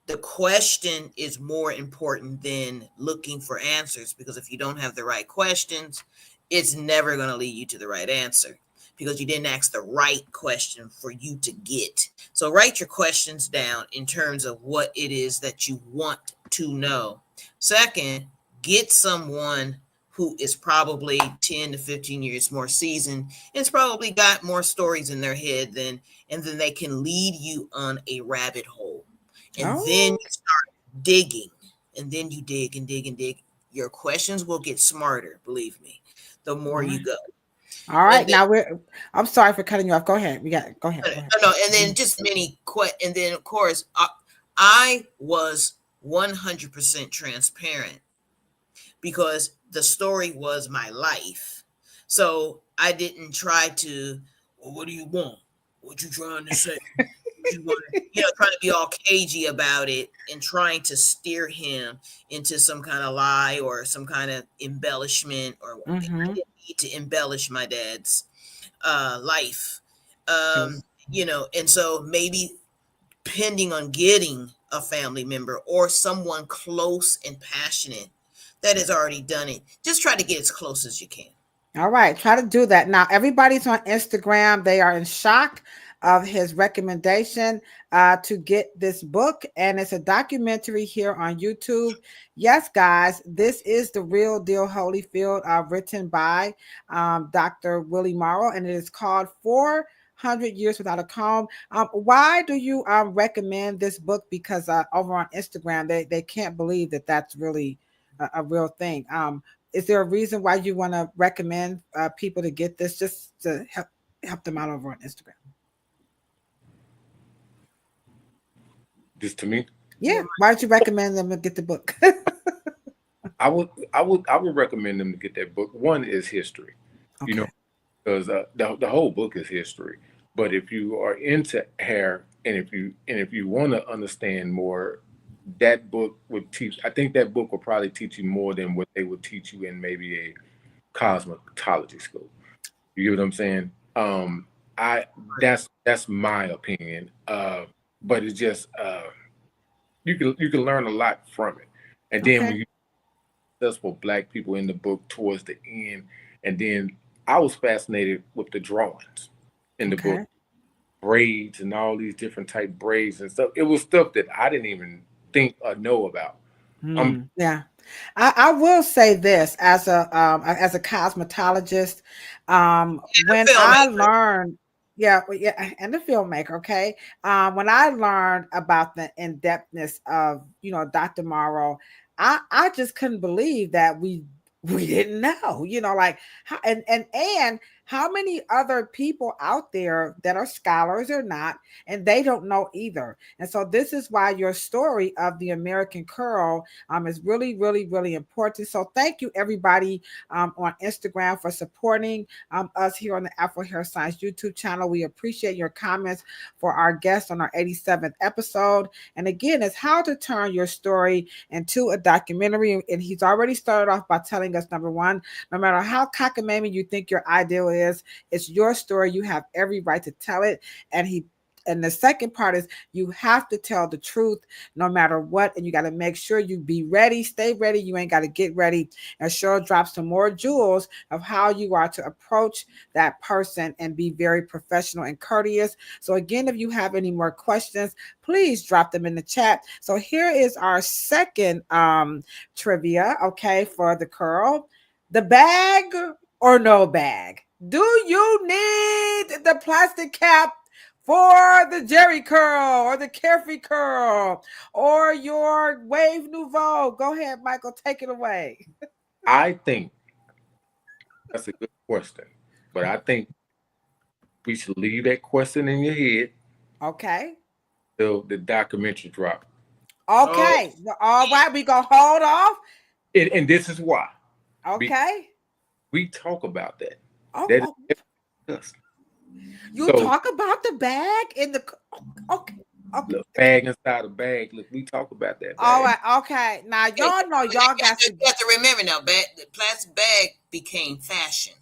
S3: the question is more important than looking for answers, because if you don't have the right questions, it's never going to lead you to the right answer because you didn't ask the right question for you to get. So write your questions down in terms of what it is that you want to know. Second, get someone who is probably 10 to 15 years more seasoned and it's probably got more stories in their head and then they can lead you on a rabbit hole. And then you start digging, and then you dig and dig and dig. Your questions will get smarter, believe me, the more you go.
S2: All right, then, now I'm sorry for cutting you off. Go ahead. Go ahead.
S3: No, and then just and then of course, I was 100% transparent because the story was my life. So I didn't try to, well, what do you want? What you trying to say? Trying to be all cagey about it and trying to steer him into some kind of lie or some kind of embellishment. Or I didn't need to embellish my dad's life, and so maybe depending on getting a family member or someone close and passionate that has already done it, just try to get as close as you can.
S2: All right, try to do that. Now, everybody's on Instagram. They are in shock of his recommendation to get this book, and it's a documentary here on YouTube. Yes, guys, this is The Real Deal Holyfield, written by Dr. Willie Morrow, and it is called 400 Years Without a Comb. Why do you recommend this book? Because over on Instagram, they can't believe that that's really a real thing. Is there a reason why you want to recommend people to get this, just to help them out over on Instagram?
S1: Just to me?
S2: Yeah. Why don't you recommend them to get the book?
S1: I would recommend them to get that book. One is history, because the whole book is history. But if you are into hair and if you want to understand more, that book would teach. I think that book will probably teach you more than what they would teach you in maybe a cosmetology school. You get what I'm saying? That's my opinion. But it's just you can learn a lot from it. And then when you successful Black people in the book towards the end, and then I was fascinated with the drawings in the book, braids and all these different type braids and stuff. It was stuff that I didn't even think or know about.
S2: I will say this as a cosmetologist, when I learned, and the filmmaker, when I learned about the in-depthness of Dr. Morrow, I just couldn't believe that we didn't know, like how, and how many other people out there that are scholars or not, and they don't know either. And so this is why your story of the American curl is really, really, really important. So thank you everybody on Instagram for supporting us here on the Afro Hair Science YouTube channel. We appreciate your comments for our guest on our 87th episode. And again, it's how to turn your story into a documentary. And he's already started off by telling us, number one, no matter how cockamamie you think your ideal is, it's your story. You have every right to tell it. And the second part is you have to tell the truth no matter what. And you got to make sure you be ready, stay ready. You ain't got to get ready. And Cheryl drops some more jewels of how you are to approach that person and be very professional and courteous. So again, if you have any more questions, please drop them in the chat. So here is our second trivia, for the curl. The bag or no bag? Do you need the plastic cap for the Jerry curl or the Carefree curl or your Wave Nouveau? Go ahead, Michael, take it away.
S1: I think that's a good question, but I think we should leave that question in your head.
S2: Okay.
S1: Till the documentary drop.
S2: Okay. All right. We gonna hold off.
S1: And this is why.
S2: Okay.
S1: We talk about that.
S2: You talk about the bag in the
S1: the bag inside the bag. Look, we talk about that.
S2: All right, okay. Now y'all know y'all got to
S3: remember now. The plastic bag became fashion.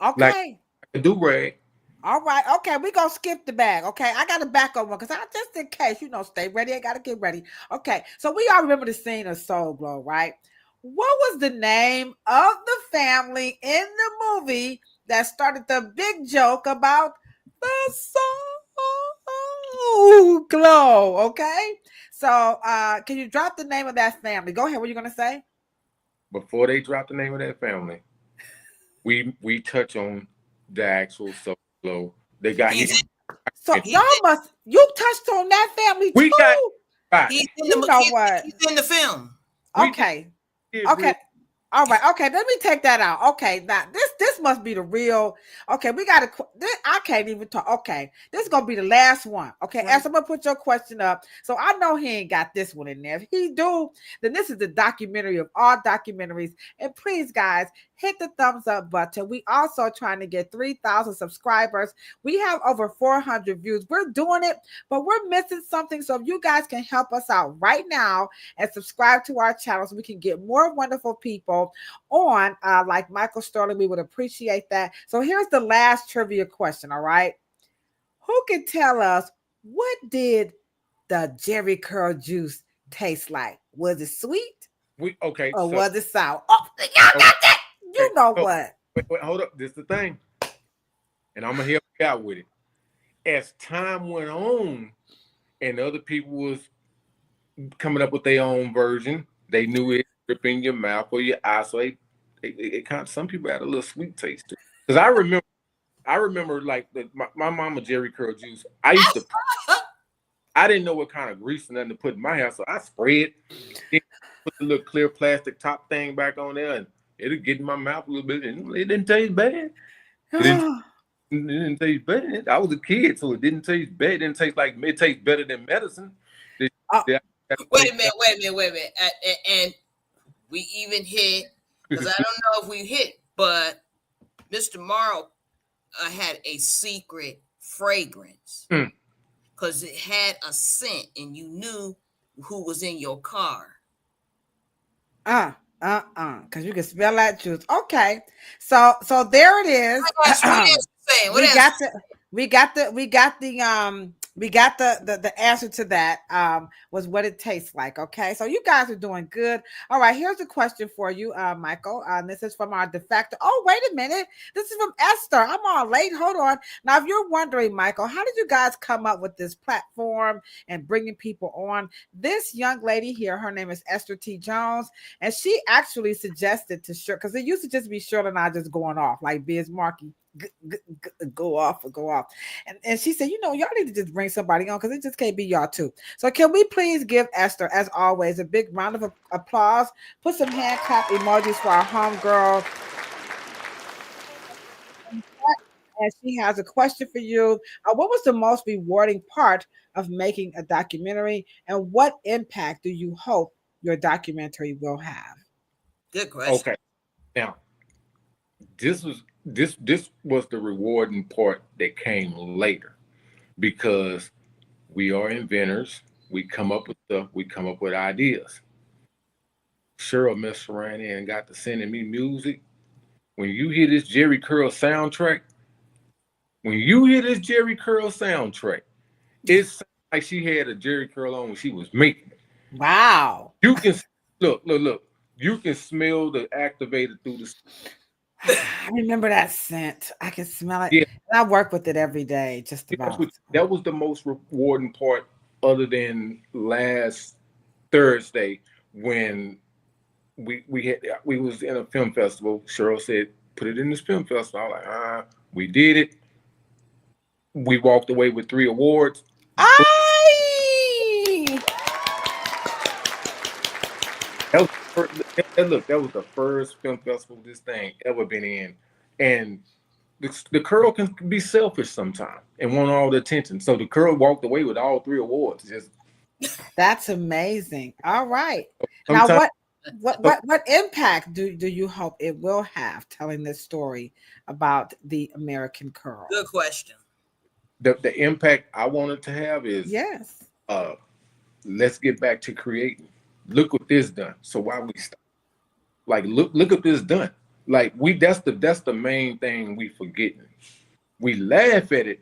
S2: Okay.
S1: Like a do-rag.
S2: All right, okay. We gonna skip the bag. Okay, I got to back up one because I just in case stay ready. I gotta get ready. Okay, so we all remember the scene of Soul Glow, right? what was the name of the family in the movie that started the big joke about the soul glow? Okay. So can you drop the name of that family? Go ahead. What are you gonna say?
S1: Before they drop the name of that family, we touch on the actual soul glow. They got
S3: He's
S2: So
S3: in,
S2: y'all must you touched on that family
S1: we got
S2: too.
S1: right.
S3: he's in
S2: You
S3: the
S2: know what?
S3: he's in the film.
S1: We
S2: Okay.
S1: did
S2: Okay.
S1: real.
S2: All right. Okay. Let me take that out. Okay. Now this must be the real. Okay. We got to. I can't even talk. Okay. This is gonna be the last one. Okay.
S3: Right.
S2: As I'm gonna put your question up. So I know he ain't got this one in there. If he do, then this is the documentary of all documentaries. And please, guys, hit the thumbs up button. We also trying to get 3,000 subscribers. We have over 400 views. We're doing it, but we're missing something. So if you guys can help us out right now and subscribe to our channel so we can get more wonderful people on like Michael Sterlin, we would appreciate that. So here's the last trivia question. All right, who can tell us what did the Jerry curl juice taste like? Was it sweet
S1: Okay.
S2: or
S1: So
S2: was it sour? Oh, y'all got that.
S1: okay,
S2: You know
S1: so,
S2: what?
S1: wait, hold up. This is the thing, and I'm gonna help you out with it. As time went on, and other people was coming up with their own version, they knew it drip in your mouth or your eye. So it kind of, some people had a little sweet taste to it. Because I remember like my mama Jerry curl juice. I didn't know what kind of grease and nothing to put in my hair, so I sprayed, then put the little clear plastic top thing back on there, and it'll get in my mouth a little bit, and it didn't taste bad. It didn't taste bad. I was a kid, so it didn't taste bad. It didn't taste like it tastes better than medicine.
S3: Wait a minute. And we even hit, because I don't know if we hit, but Mr. Morrow had a secret fragrance because it had a scent and you knew who was in your car.
S2: Because you can smell that juice. Okay, so there it is.
S3: What else you saying? What
S2: we
S3: else?
S2: got the answer to that was what it tastes like. Okay, so you guys are doing good. All right, here's a question for you, Michael. This is from our de facto. Oh, wait a minute, this is from Esther. I'm all late. Hold on. Now, if you're wondering, Michael, how did you guys come up with this platform and bringing people on? This young lady here, her name is Esther T. Jones, and she actually suggested to Shirley, because it used to just be Shirley and I just going off like Biz Markie. Go off. And she said, y'all need to just bring somebody on because it just can't be y'all too. So can we please give Esther, as always, a big round of applause? Put some hand clap emojis for our homegirl. And she has a question for you. What was the most rewarding part of making a documentary, and what impact do you hope your documentary will have?
S3: Good question.
S1: Okay, now this was the rewarding part that came later, because we are inventors. We come up with stuff. We come up with ideas. Cheryl messed around and got to sending me music. When you hear this Jerry Curl soundtrack, it's like she had a Jerry Curl on when she was making it.
S2: Wow.
S1: You can look. You can smell the activator through the.
S2: I remember that scent. I can smell it.
S1: Yeah.
S2: And I work with it every day, just about.
S1: That was the most rewarding part, other than last Thursday when we was in a film festival. Cheryl said, "Put it in this film festival." I was like, we did it. We walked away with 3 awards. That was the first film festival this thing ever been in, and the curl can be selfish sometimes and want all the attention. So the curl walked away with all 3 awards.
S2: That's amazing. All right. Now, what impact do you hope it will have telling this story about the American curl?
S3: Good question.
S1: The impact I want it to have is,
S2: yes.
S1: Let's get back to creating. Look what this done. So why we stop? Like look at this done. Like that's the main thing we forgetting. We laugh at it,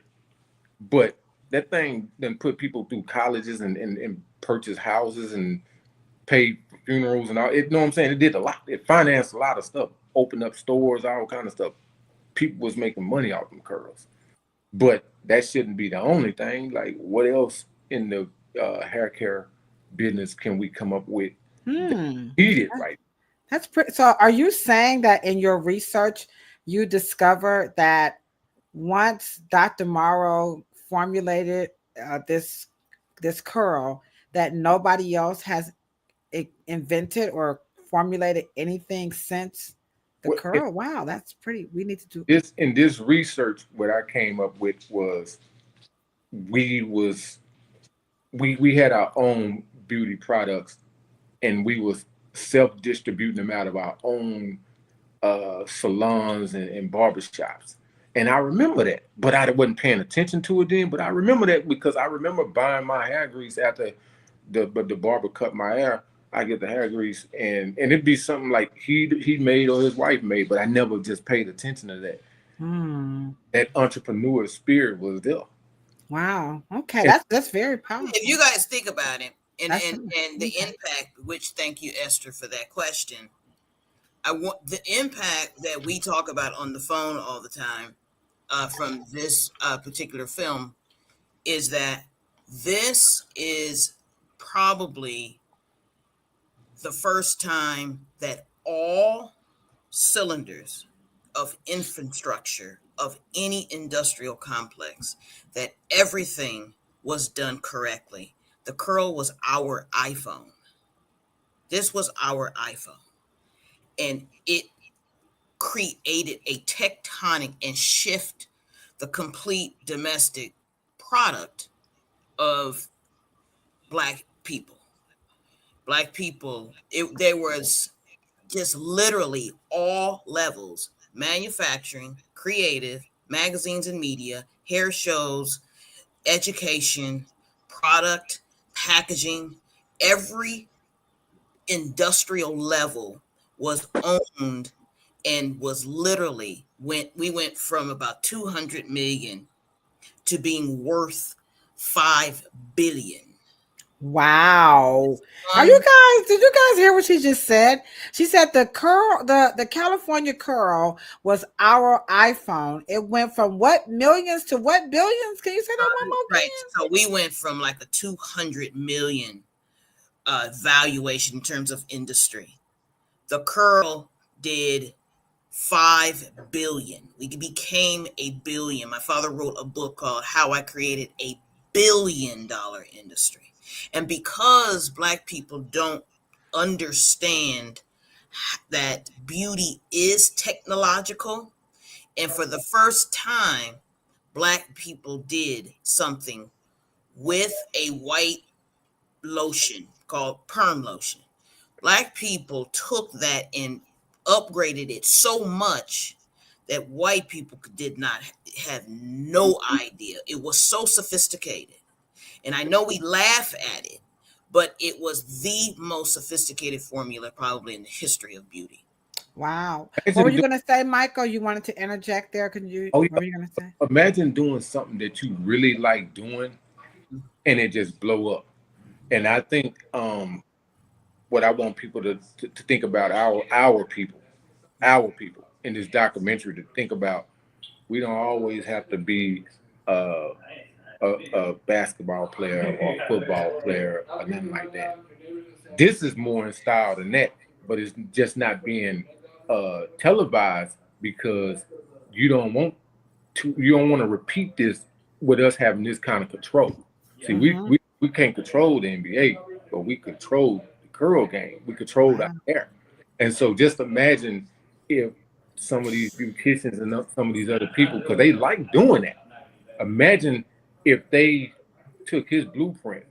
S1: but that thing then put people through colleges and purchase houses and paid for funerals and all. It, you know what I'm saying? It did a lot. It financed a lot of stuff, opened up stores, all kind of stuff. People was making money off them curls. But that shouldn't be the only thing. Like, what else in the hair care business can we come up with that needed right?
S2: That's pretty. So, are you saying that in your research you discovered that once Dr. Morrow formulated this curl, that nobody else has invented or formulated anything since the
S1: Well,
S2: curl? Wow, that's pretty. We need to do
S1: this in this research, what I came up with was we was we had our own beauty products, and we was self distributing them out of our own salons and barbershops. And I remember that, but I wasn't paying attention to it then. But I remember that because I remember buying my hair grease after the barber cut my hair. I get the hair grease, and it'd be something like he made or his wife made, but I never just paid attention to that. That entrepreneur spirit was there.
S2: Wow. Okay,
S1: And
S2: that's very powerful.
S3: If you guys think about it, and
S2: That's
S3: and the impact, which thank you, Esther, for that question. I want the impact that we talk about on the phone all the time from this particular film is that this is probably the first time that all cylinders of infrastructure of any industrial complex, that everything was done correctly. The curl was our iPhone. This was our iPhone. And it created a tectonic and shift the complete domestic product of Black people. Black people, there was just literally all levels: manufacturing, creative, magazines and media, hair shows, education, product, packaging. Every industrial level was owned and was literally we went from about 200 million to being worth 5 billion.
S2: Wow. Did you guys hear what she just said? She said the curl, the California curl was our iPhone. It went from what millions to what billions? Can you say that one more time?
S3: Right. So we went from like a 200 million valuation in terms of industry. The curl did 5 billion. We became a billion. My father wrote a book called How I Created a $1 billion industry. And because Black people don't understand that beauty is technological, and for the first time, Black people did something with a white lotion called perm lotion. Black people took that and upgraded it so much that white people did not have no idea. It was so sophisticated. And I know we laugh at it, but it was the most sophisticated formula probably in the history of beauty.
S2: Wow. What were you going to say, Michael? You wanted to interject there? What were you going to say?
S1: Imagine doing something that you really like doing and it just blow up. And I think what I want people to think about our people in this documentary, to think about, we don't always have to be a basketball player or a football player or nothing like that. This is more in style than that, but it's just not being televised because you don't want to repeat this with us having this kind of control. See, we can't control the NBA, but we control the curl game. We control the hair. And so just imagine if some of these beauticians and some of these other people, because they like doing that. Imagine if they took his blueprint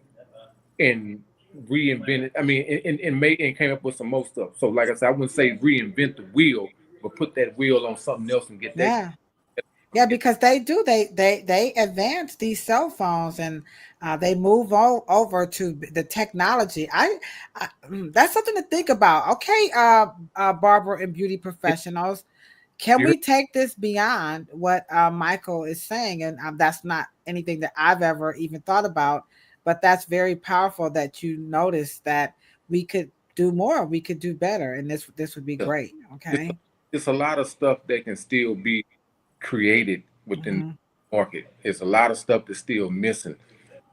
S1: and reinvented, and made and came up with some more stuff. So like I said, I wouldn't say reinvent the wheel, but put that wheel on something else and get that.
S2: Yeah, because they advance these cell phones and they move over to the technology. That's something to think about. Okay, barber and beauty professionals, can we take this beyond what Michael is saying? And that's not anything that I've ever even thought about, but that's very powerful that you notice that we could do more, we could do better, and this would be
S1: Yeah.
S2: great. Okay.
S1: It's a lot of stuff that can still be created within the
S2: Mm-hmm.
S1: market. It's a lot of stuff that's still missing.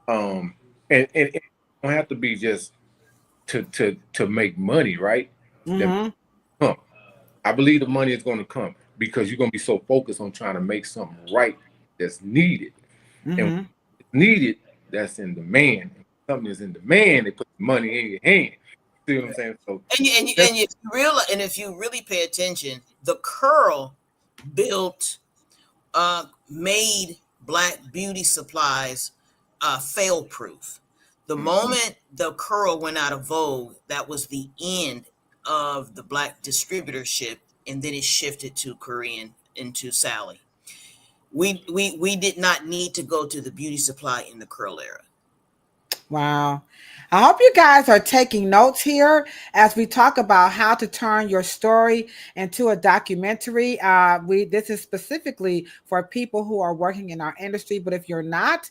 S1: And it don't have to be just to make money, right? That
S2: Mm-hmm.
S1: come. I believe the money is going to come because you're going to be so focused on trying to make something right that's needed. And when
S2: Mm-hmm.
S1: it's needed, that's in demand. And when something is in demand, they put the money in your hand. See what I'm saying? So
S3: And if you really pay attention, the curl built made black beauty supplies fail proof. The moment the curl went out of vogue, that was the end of the black distributorship, and then it shifted to Korean into Sally. We did not need to go to the beauty supply in the curl era.
S2: Wow. I hope you guys are taking notes here as we talk about how to turn your story into a documentary. This is specifically for people who are working in our industry, but if you're not,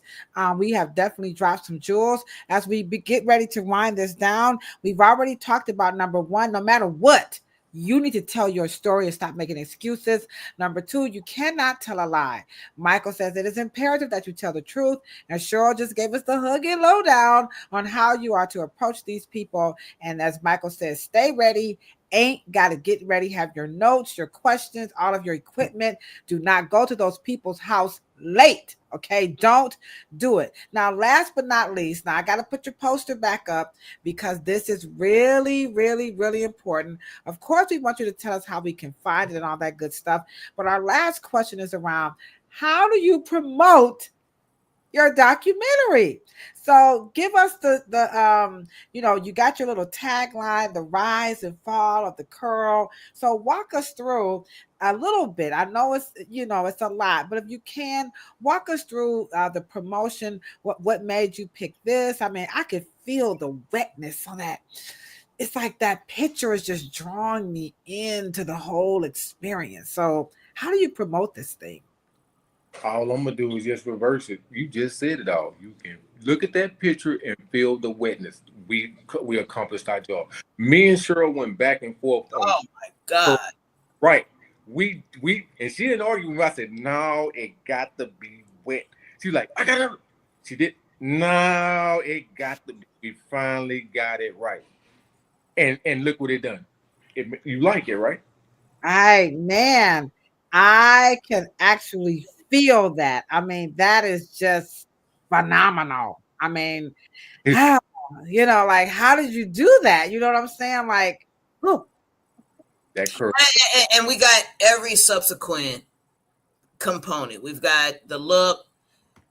S2: we have definitely dropped some jewels as we get ready to wind this down. We've already talked about number one, no matter what. You need to tell your story and stop making excuses. Number two, you cannot tell a lie. Michael says it is imperative that you tell the truth. And Cheryl just gave us the hug and lowdown on how you are to approach these people. And as Michael says, stay ready. Ain't got to get ready. Have your notes, your questions, all of your equipment. Do not go to those people's house late. Okay, don't do it. Now, last but not least, now I got to put your poster back up because this is really, really, really important. Of course, we want you to tell us how we can find it and all that good stuff. But our last question is around how do you promote your documentary? So give us the you got your little tagline, the rise and fall of the curl. So walk us through a little bit. I know it's a lot, but if you can walk us through the promotion, what made you pick this? I mean, I could feel the wetness on that. It's like that picture is just drawing me into the whole experience. So how do you promote this thing?
S1: all I'm gonna do is just reverse it. You just said it all. You can look at that picture and feel the wetness. We accomplished our job. Me and Cheryl went back and forth on
S3: Oh my God.
S1: right. We and she didn't argue with me. I said, no, it got to be wet. She was like, I got it. She did. No, it got to be. We finally got it right. And look what it done. You like it, right?
S2: Man, I can actually feel that. I mean, that is just phenomenal. I mean, how, like, how did you do that? You know what I'm saying? Like, whew.
S1: That curve.
S3: And we got every subsequent component. We've got the look.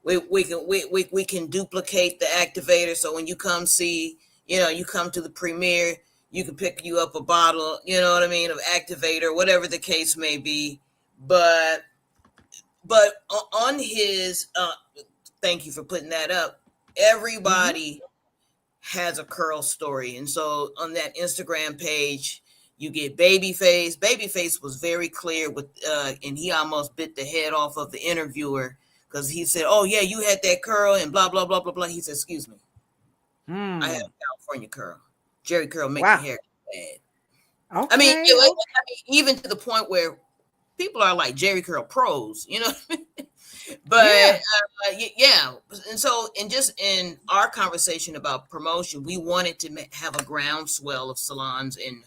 S3: We can duplicate the activator. So when you come see, you come to the premiere, you can pick you up a bottle, you know what I mean, of activator, whatever the case may be. But on his thank you for putting that up. Everybody has a curl story. And so on that Instagram page, you get Babyface. Babyface was very clear with and he almost bit the head off of the interviewer because he said, oh yeah, you had that curl and blah blah blah blah blah. He said, excuse me, I have California curl. Jerry curl make your hair bad.
S2: Okay.
S3: I mean, even to the point where people are like Jerry curl pros, you know what I mean? But yeah. And so, and just in our conversation about promotion, we wanted to have a groundswell of salons and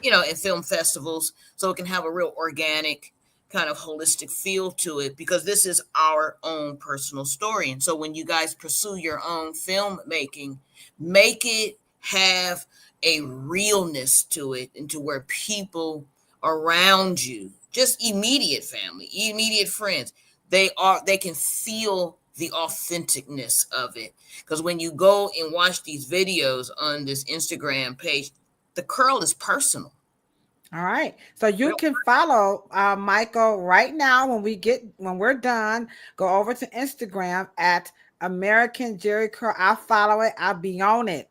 S3: and film festivals, so it can have a real organic kind of holistic feel to it, because this is our own personal story. And so when you guys pursue your own filmmaking, make it have a realness to it, and to where people around you, just immediate family, immediate friends, they can feel the authenticness of it. Because when you go and watch these videos on this Instagram page, the curl is personal.
S2: All right. So you can follow Michael right now when we're done. Go over to Instagram at American Jerry Curl. I'll follow it. I'll be on it.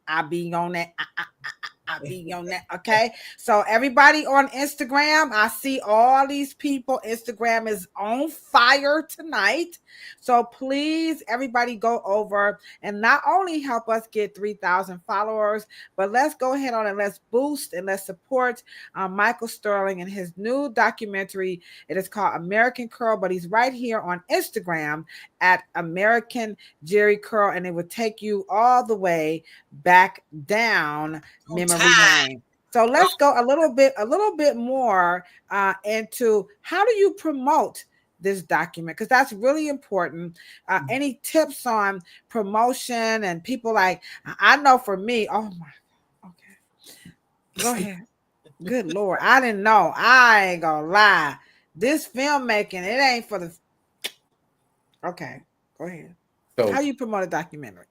S2: I'll be on that. Okay. So everybody on Instagram, I see all these people. Instagram is on fire tonight. So please, everybody go over and not only help us get 3,000 followers, but let's go ahead on and let's boost and let's support Michael Sterling and his new documentary. It is called American Curl, but he's right here on Instagram at American Jerry Curl, and it would take you all the way back down memory lane. So let's go a little bit more into how do you promote this document, because that's really important. Any tips on promotion and people like, I know for me, oh my, okay, go ahead. Good Lord, I didn't know. I ain't gonna lie. This filmmaking, it ain't for the. Okay, go ahead. So, how you promote a documentary?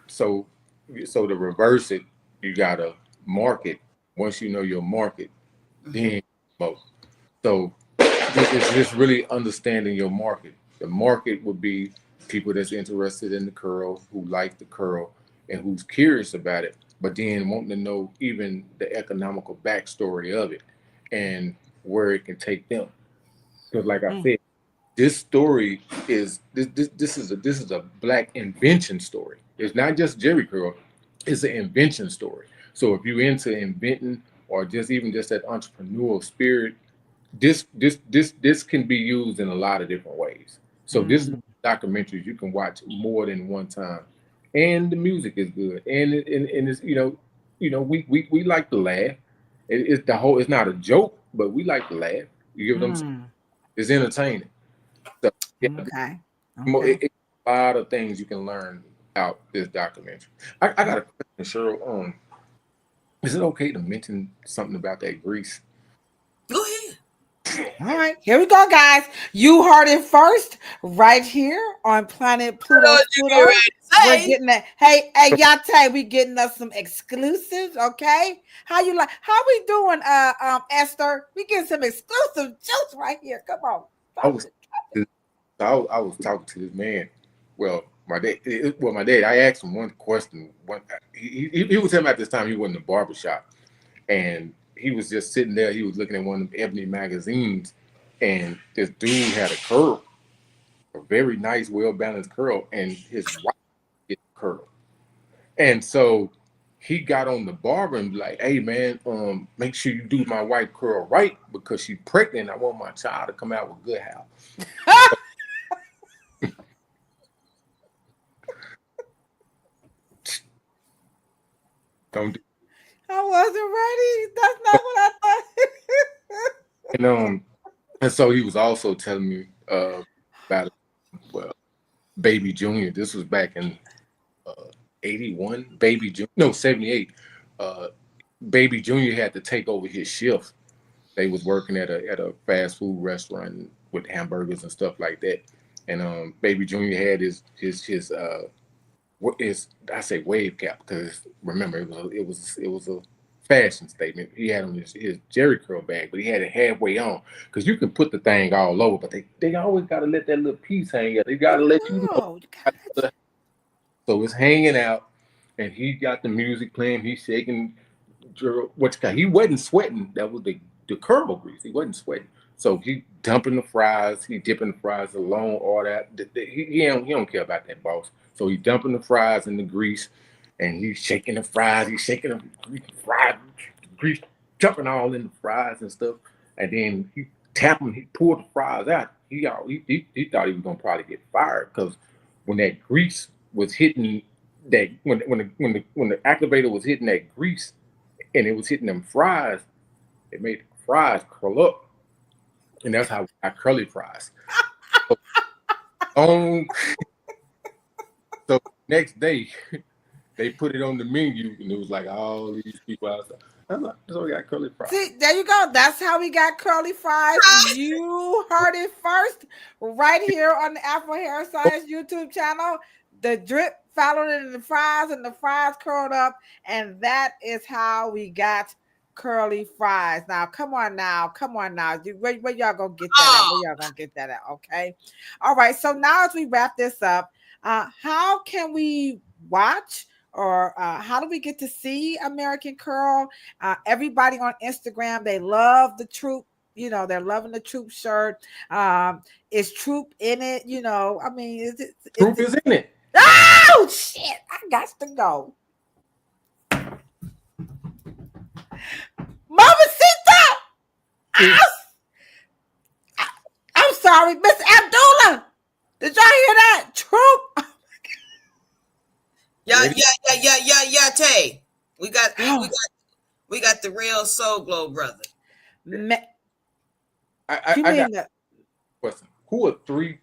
S1: so to reverse it, you gotta market. Once you know your market, then promote. So it's just really understanding your market. The market would be people that's interested in the curl, who like the curl, and who's curious about it, but then wanting to know even the economical backstory of it and where it can take them. Because, like I said, this story is this is a Black invention story. It's not just Jerry curl; it's an invention story. So if you're into inventing or just even just that entrepreneurial spirit, this can be used in a lot of different ways. So this documentaries you can watch more than one time, and the music is good, and it's we like to laugh. It's the whole. It's not a joke, but we like to laugh. You get what I'm saying? It's entertaining. So, yeah,
S2: okay.
S1: It's a lot of things you can learn out this documentary. I got a question, Cheryl. Is it okay to mention something about that grease?
S3: Go ahead.
S2: All right, here we go, guys. You heard it first, right here on Planet Pluto. We're getting that. Hey, Yate, we getting us some exclusives. Okay, how we doing, Esther? We getting some exclusive juice right here. Come on.
S1: I was talking to this man. Well, my dad. I asked him one question. He was telling me at this time he wasn't in the barbershop, and he was just sitting there. He was looking at one of the Ebony magazines, and this dude had a curl, a very nice, well balanced curl, and his wife get a curl, and so he got on the barber and be like, "Hey man, make sure you do my wife curl right because she's pregnant. I want my child to come out with good hair." Don't do.
S2: I wasn't ready. That's not what I thought.
S1: And so he was also telling me about Baby Junior. This was back in 81. 78. Baby Junior had to take over his shift. They was working at a fast food restaurant with hamburgers and stuff like that. And Baby Junior had his I say wave cap because remember it was a fashion statement. He had on his Jerry curl bag, but he had it halfway on because you can put the thing all over, but they always got to let that little piece hang out. They got to let you know. So it's hanging out, and he got the music playing. He's shaking. He wasn't sweating. That was the curl grease. He wasn't sweating. So he dumping the fries. He dipping the fries alone. All that. He don't care about that, boss. So he dumping the fries in the grease, and he's shaking the fries. He's shaking the grease, jumping all in the fries and stuff. And then he tapping. He pulled the fries out. He thought he was gonna probably get fired because when that grease was hitting that when the activator was hitting that grease and it was hitting them fries, it made the fries curl up, and that's how I curly fries. So next day, they put it on the menu, and it was like all these people outside. I'm like, so we got curly fries.
S2: See, there you go. That's how we got curly fries. You heard it first, right here on the Afro Hair Science YouTube channel. The drip followed in the fries, and the fries curled up, and that is how we got curly fries. Now, come on now. Where y'all gonna get that at? Okay. All right. So now as we wrap this up, how can we watch or how do we get to see American Curl? Everybody on Instagram, they love the Troop. You know, they're loving the Troop shirt. Is Troop in it? You know, I mean,
S1: Troop is in it.
S2: Oh shit! I got to go. Mamacita! I'm sorry, Miss Abdullah. Did y'all hear that? Troop.
S3: Yeah, Tay. We got the real Soul Glow brother.
S1: I got a question. Who are three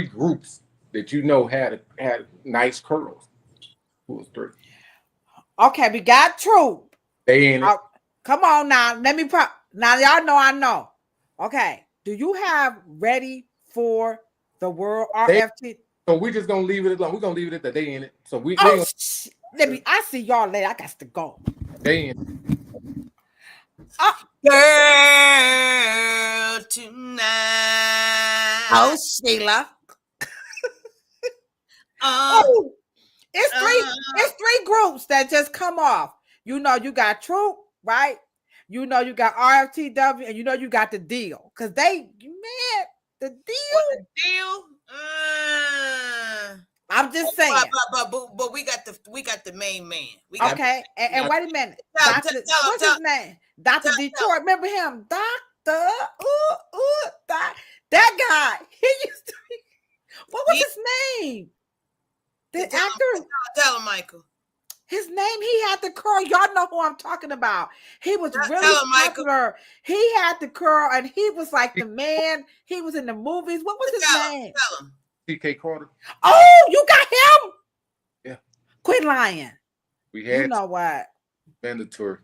S1: groups that you know had nice curls? Who was three?
S2: Okay, we got Troop.
S1: They ain't it.
S2: Come on now. Let me now y'all know I know. Okay. Do you have Ready for the World RFT?
S1: So we're just gonna leave it alone. We're gonna leave it at the they in it. So we
S2: I see y'all later. I got to go.
S1: They in it.
S3: Girl tonight.
S2: Oh, Sheila. It's three groups that just come off. You know, you got Troop, right? You know, you got RFTW, and you know, you got the Deal. Because the Deal. I'm just saying.
S3: But we got the main man.
S2: Okay, and wait a minute. What's his name? Dr. Detroit. Remember him? Doctor. That guy. He used to be. What was his name? The actor.
S3: Tell him, Michael.
S2: His name, he had the curl. Y'all know who I'm talking about. He was really popular. He had the curl, and he was like the man. He was in the movies. What was his name?
S3: Tell him.
S1: TK Carter.
S2: Oh, you got him?
S1: Yeah.
S2: Quit lying.
S1: We had.
S2: You know what?
S1: Mandatory.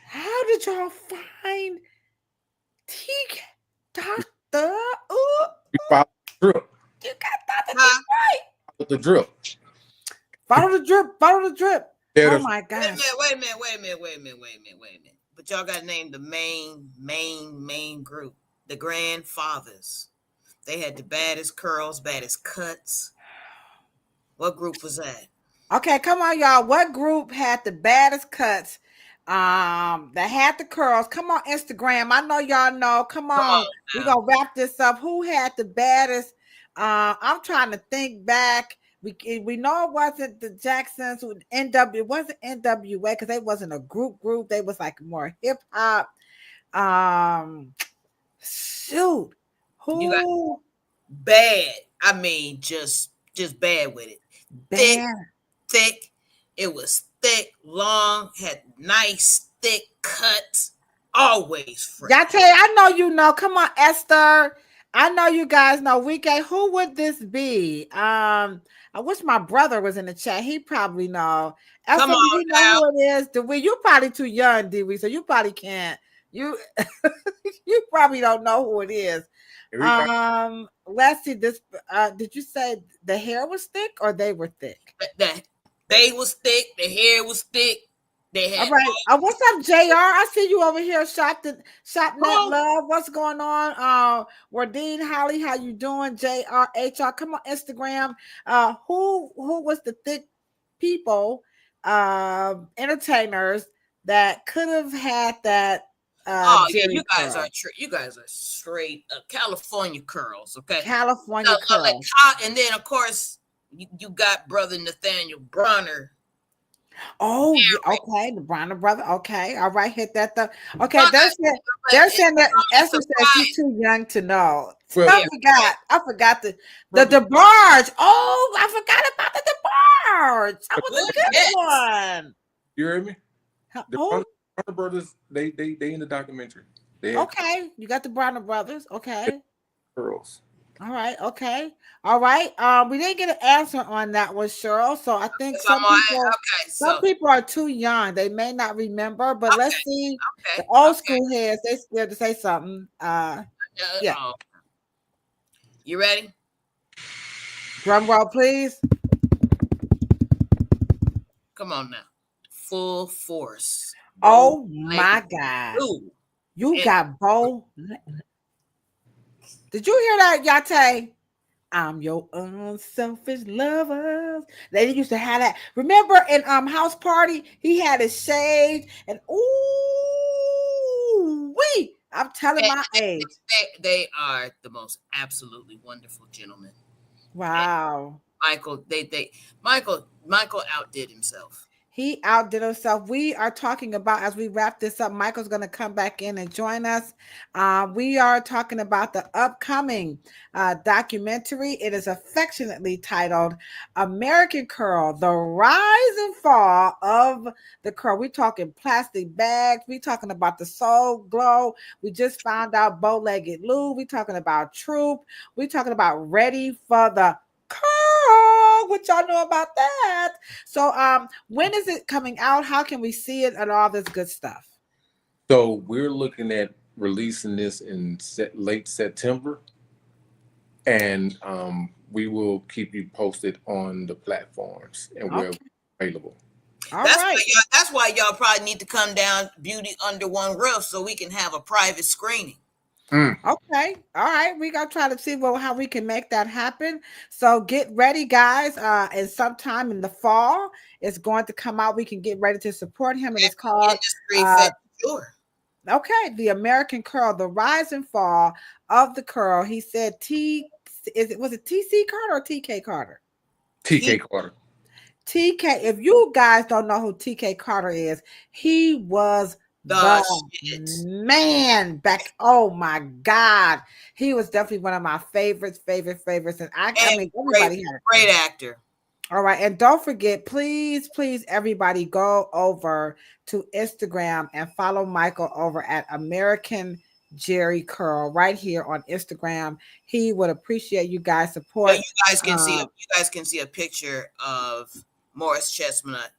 S2: How did y'all find TK Doctor?
S1: We followed the drip.
S2: You got Dr. Right.
S1: The drip.
S2: Follow the drip. Follow the drip. Oh my God.
S3: Wait a minute. But y'all got to name the main group. The Grandfathers. They had the baddest curls, baddest cuts. What group was that? Okay,
S2: come on, y'all. What group had the baddest cuts? That had the curls. Come on, Instagram. I know y'all know. Come on. We're gonna wrap this up. Who had the baddest? I'm trying to think back. We know it wasn't the Jacksons. It wasn't NWA because they wasn't a group. They was like more hip hop. Shoot. Who?
S3: You got bad. I mean, just bad with it.
S2: Bad.
S3: Thick. It was thick, long, had nice, thick cuts. Always fresh.
S2: Y'all tell you, I know you know. Come on, Esther. I know you guys know. Weekend. Who would this be? I wish my brother was in the chat. He probably know. Esther,
S3: come on,
S2: do you know who it is? Dewey, you're probably too young, Dewey, so you probably can't. You you probably don't know who it is. Let's see this. Did you say the hair was thick or they were thick?
S3: They was thick, the hair was thick. They had
S2: all right. What's up, JR? I see you over here. Shop Net Love. What's going on? Wardeen Holly, how you doing? JRHR. Come on, Instagram. Who was the thick people, entertainers that could have had that?
S3: You guys are straight California curls, okay?
S2: California curls.
S3: And then of course you got brother Nathaniel Bronner.
S2: Oh, okay, the Bronner brother. Okay, all right, hit that though. Okay, they're saying that Esther said she's too young to know. Well, I forgot the DeBarge. Oh, I forgot about the DeBarge. That was a good one.
S1: You heard me? The Bronner brothers, they in the documentary.
S2: Okay, you got the Bronner brothers. Okay,
S1: girls.
S2: All right. Okay. All right. We didn't get an answer on that one, Cheryl. So I think some people are too young. They may not remember, but let's see. The old school heads, they scared to say something. Yeah.
S3: You ready?
S2: Drum roll, please.
S3: Come on now. Full Force.
S2: Oh my God. You got Bo. Did you hear that, Yate? I'm your unselfish lover. They used to have that. Remember in House Party, he had it shaved and ooh wee. I'm telling my age.
S3: They are the most absolutely wonderful gentlemen.
S2: Wow.
S3: And Michael outdid himself.
S2: He outdid himself. We are talking about, as we wrap this up, Michael's going to come back in and join us. We are talking about the upcoming documentary. It is affectionately titled American Curl, The Rise and Fall of the Curl. We're talking plastic bags. We're talking about the Soul Glow. We just found out Bow-Legged Lou. We're talking about Troop. We're talking about Ready for the Curl. What y'all know about that? So when is it coming out? How can we see it and all this good stuff?
S1: So we're looking at releasing this in late September, and we will keep you posted on the platforms and where we're available.
S3: That's why y'all probably need to come down Beauty Under One Roof so we can have a private screening.
S2: Okay. All right. We got to try to see how we can make that happen. So get ready, guys. And sometime in the fall, it's going to come out. We can get ready to support him. And it's called okay, The American Curl, The Rise and Fall of the Curl. He said was it TC Carter or TK Carter?
S1: TK Carter.
S2: TK, if you guys don't know who TK Carter is, he was the man back. Oh my God. He was definitely one of my favorites. And I mean, everybody had a
S3: great actor.
S2: All right. And don't forget, please, everybody go over to Instagram and follow Michael over at American Jerry Curl right here on Instagram. He would appreciate you guys' support.
S3: Yeah, you guys can see a picture of Morris Chestnut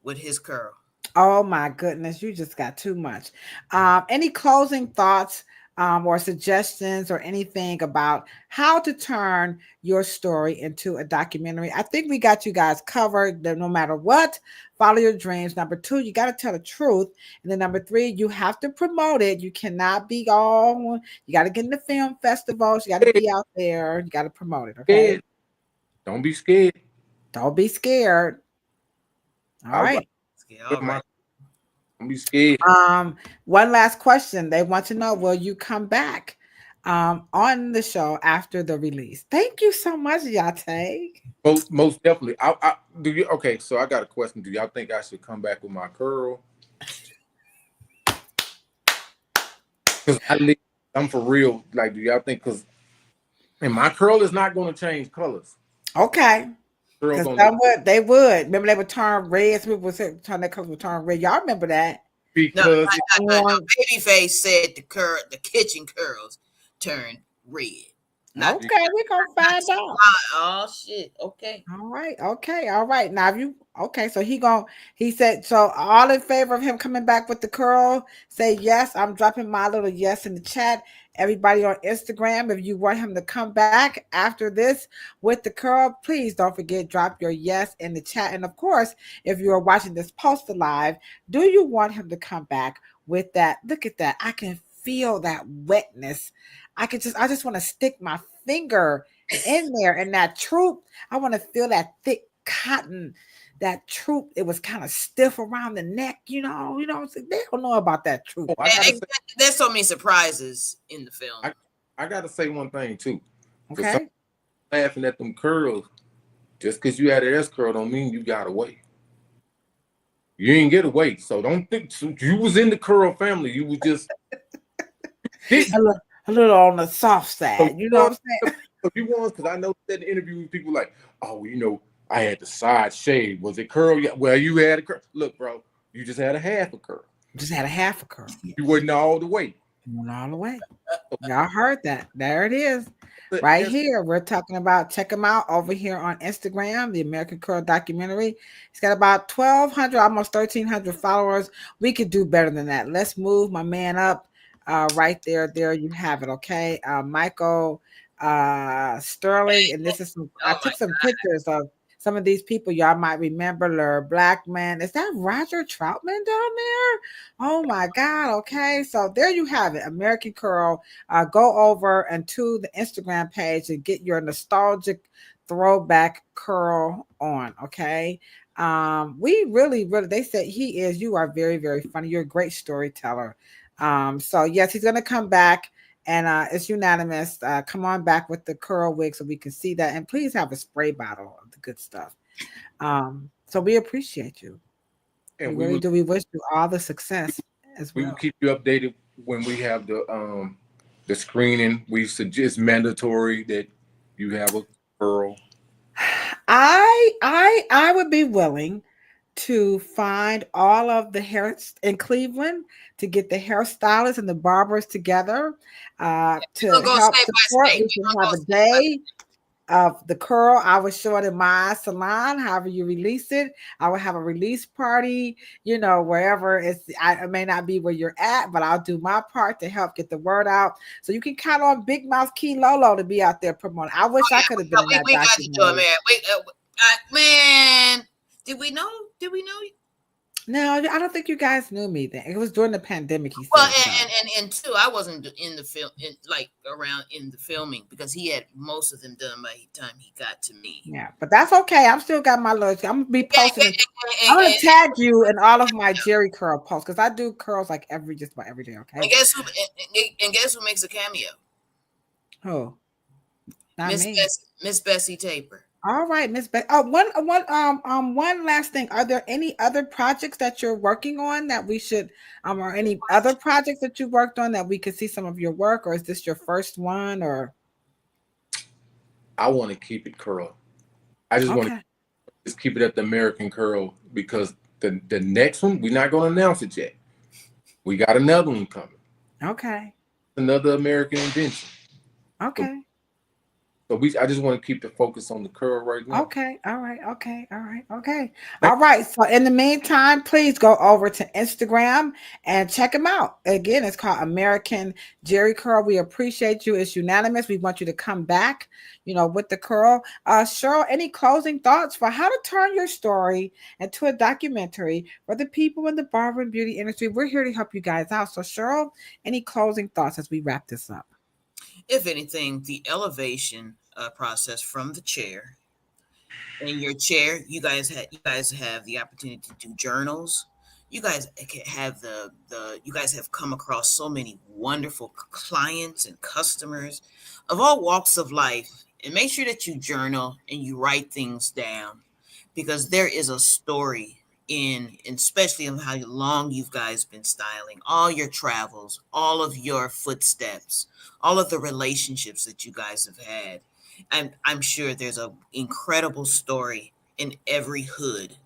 S3: with his curl.
S2: Oh my goodness, you just got too much. Any closing thoughts or suggestions or anything about how to turn your story into a documentary? I think we got you guys covered. That no matter what, follow your dreams. Number 2, you got to tell the truth. And then number 3, you have to promote it. You cannot be all, you got to get in the film festivals. You got to be out there. You got to promote it. Okay.
S1: Don't be scared.
S2: Don't be scared. All right.
S1: Don't be scared.
S2: One last question. They want to know, will you come back on the show after the release? Thank you so much, Yate.
S1: Most definitely. Okay, so I got a question. Do y'all think I should come back with my curl? Because I'm for real. Like, do y'all think, and my curl is not going to change colors.
S2: Okay. Because they would. Remember, they would turn red. Some people would say turn their colors would turn red. Y'all remember that?
S1: Because
S3: Babyface said the kitchen curls turned red.
S2: Okay, we're gonna find out.
S3: Oh shit. Okay.
S2: All right. Now so he said, so all in favor of him coming back with the curl, say yes. I'm dropping my little yes in the chat. Everybody on Instagram, if you want him to come back after this with the curl, please don't forget, drop your yes in the chat. And of course, if you are watching this poster live, do you want him to come back with that? Look at that. I can feel that wetness. I just want to stick my finger in there, and that Troop, I want to feel that thick cotton, that Troop. It was kind of stiff around the neck, they don't know about that Troop.
S3: There's so many surprises in the film.
S1: I gotta say one thing too.
S2: Okay.
S1: Laughing at them curls, just because you had an S curl don't mean you got away. You ain't get away, so don't think you was in the curl family. You was just
S2: a little on the soft side, you know what I'm saying?
S1: If you want, because I know that in interviews people like, oh, I had the side shave. Was it curl? Yeah, well, you had a curl. Look, bro, you just had a half a curl.
S2: Just had a half a curl.
S1: You wasn't all the way.
S2: All the way. Y'all heard that. There it is. Right here. We're talking about, check him out over here on Instagram, the American Curl documentary. He's got about 1,200, almost 1,300 followers. We could do better than that. Let's move my man up. Right there you have it. Okay. Michael Sterling, and this is I took some pictures of some of these people y'all might remember. Black man, is that Roger Troutman down there? Oh my God. Okay, so there you have it, American Curl. Go over and to the Instagram page and get your nostalgic throwback curl on. Okay, we really they said you are very, very funny, you're a great storyteller. So yes, he's gonna come back, and it's unanimous. Come on back with the curl wig so we can see that, and please have a spray bottle of the good stuff. So we appreciate you, and we really do. We wish you all the success as well.
S1: We will keep you updated when we have the screening. We suggest mandatory that you have a curl.
S2: I would be willing to find all of the hair in Cleveland, to get the hairstylists and the barbers together to help support. We can have a day of the curl. I would show it in my salon, however you release it. I would have a release party, wherever I may not be where you're at, but I'll do my part to help get the word out. So you can count on Big Mouth Key Lolo to be out there promoting. I wish I could have been in that documentary.
S3: Man, did we know?
S2: No, I don't think you guys knew me then. It was during the pandemic. He said.
S3: Well, and two, I wasn't in the film, around in the filming, because he had most of them done by the time he got to me.
S2: Yeah, but that's okay. I've still got my little. I'm gonna be posting. I'm gonna tag you in all of my Jerry curl posts, because I do curls like just about every day. Okay.
S3: And guess who makes a cameo?
S2: Who?
S3: Miss Bessie Taper.
S2: All right, Miss Beck. One last thing. Are there any other projects that you're working on that we should, or any other projects that you worked on that we could see some of your work, or is this your first one? Or
S1: I want to keep it curl. I just want to just keep it at the American Curl, because the next one, we're not going to announce it yet. We got another one coming.
S2: Okay.
S1: Another American invention.
S2: Okay.
S1: So I just want to keep the focus on the curl right now.
S2: Okay. All right. All right. So in the meantime, please go over to Instagram and check him out. Again, it's called American Jerry Curl. We appreciate you. It's unanimous. We want you to come back, with the curl. Cheryl, any closing thoughts for how to turn your story into a documentary for the people in the barber and beauty industry? We're here to help you guys out. So Cheryl, any closing thoughts as we wrap this up?
S3: If anything, the elevation process from the chair. In your chair, you guys have the opportunity to do journals. You guys have you guys have come across so many wonderful clients and customers of all walks of life. And make sure that you journal and you write things down, because there is a story especially of how long you guys been styling, all your travels, all of your footsteps, all of the relationships that you guys have had. And I'm sure there's an incredible story in every hood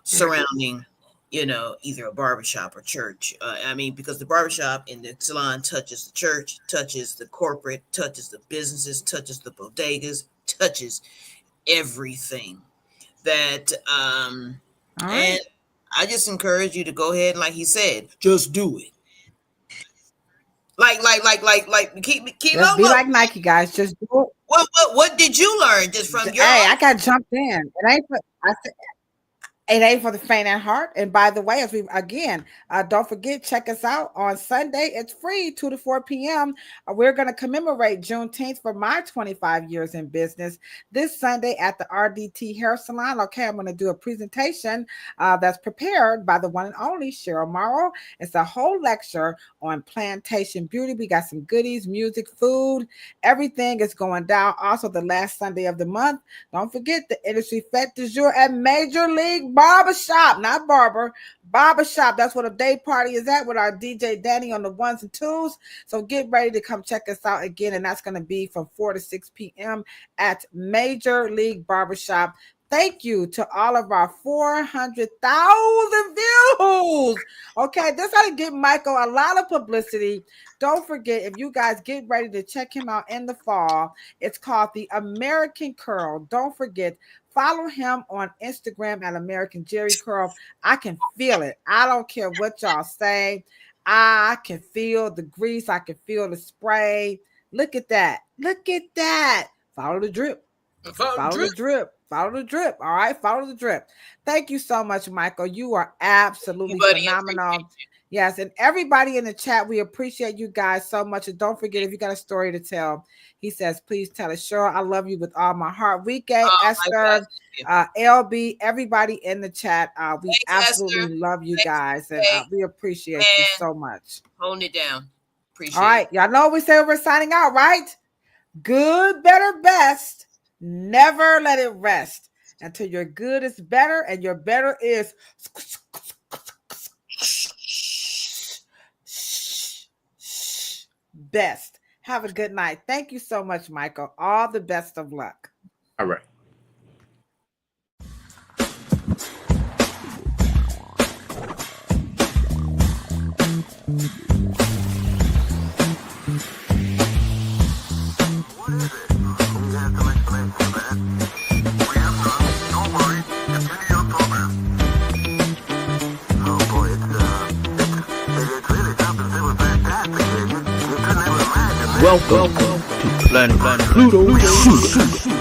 S3: surrounding, either a barbershop or church. Because the barbershop and the salon touches the church, touches the corporate, touches the businesses, touches the bodegas, touches everything. That and I just encourage you to go ahead and, like he said, just do it. Like keep
S2: just be like Nike, guys. Just do it.
S3: What did you learn just from your?
S2: Hey, I got jumped in. It ain't for the faint at heart. And by the way, don't forget, check us out on Sunday. It's free, 2 to 4 p.m. We're going to commemorate Juneteenth for my 25 years in business this Sunday at the RDT Hair Salon. Okay, I'm going to do a presentation that's prepared by the one and only Cheryl Morrow. It's a whole lecture on plantation beauty. We got some goodies, music, food, everything is going down. Also, the last Sunday of the month, don't forget the industry fete du jour at Major League Barbershop, not barber, barbershop. That's what a day party is at, with our DJ Danny on the ones and twos. So get ready to come check us out again. And that's going to be from 4 to 6 p.m. at Major League Barbershop. Thank you to all of our 400,000 views. Okay, this ought to give Michael a lot of publicity. Don't forget, if you guys get ready to check him out in the fall, it's called the American Curl. Don't forget, follow him on Instagram at American Jerry Curl. I can feel it. I don't care what y'all say. I can feel the grease. I can feel the spray. Look at that. Look at that. Follow the drip. Follow the drip. Follow the drip. All right. Follow the drip. Thank you so much, Michael. You are absolutely phenomenal. Yes. And everybody in the chat, we appreciate you guys so much. And don't forget, if you got a story to tell, he says, please tell us. Cheryl, I love you with all my heart. Weekend, Esther, LB, everybody in the chat. We absolutely love you guys. And we appreciate you so much.
S3: Holding it down. Appreciate
S2: all right. Y'all know what we say when we're signing out, right? Good, better, best. Never let it rest until your good is better and your better is best. Have a good night. Thank you so much, Michael. All the best of luck.
S1: All right.
S4: Welcome to Planet Pluto.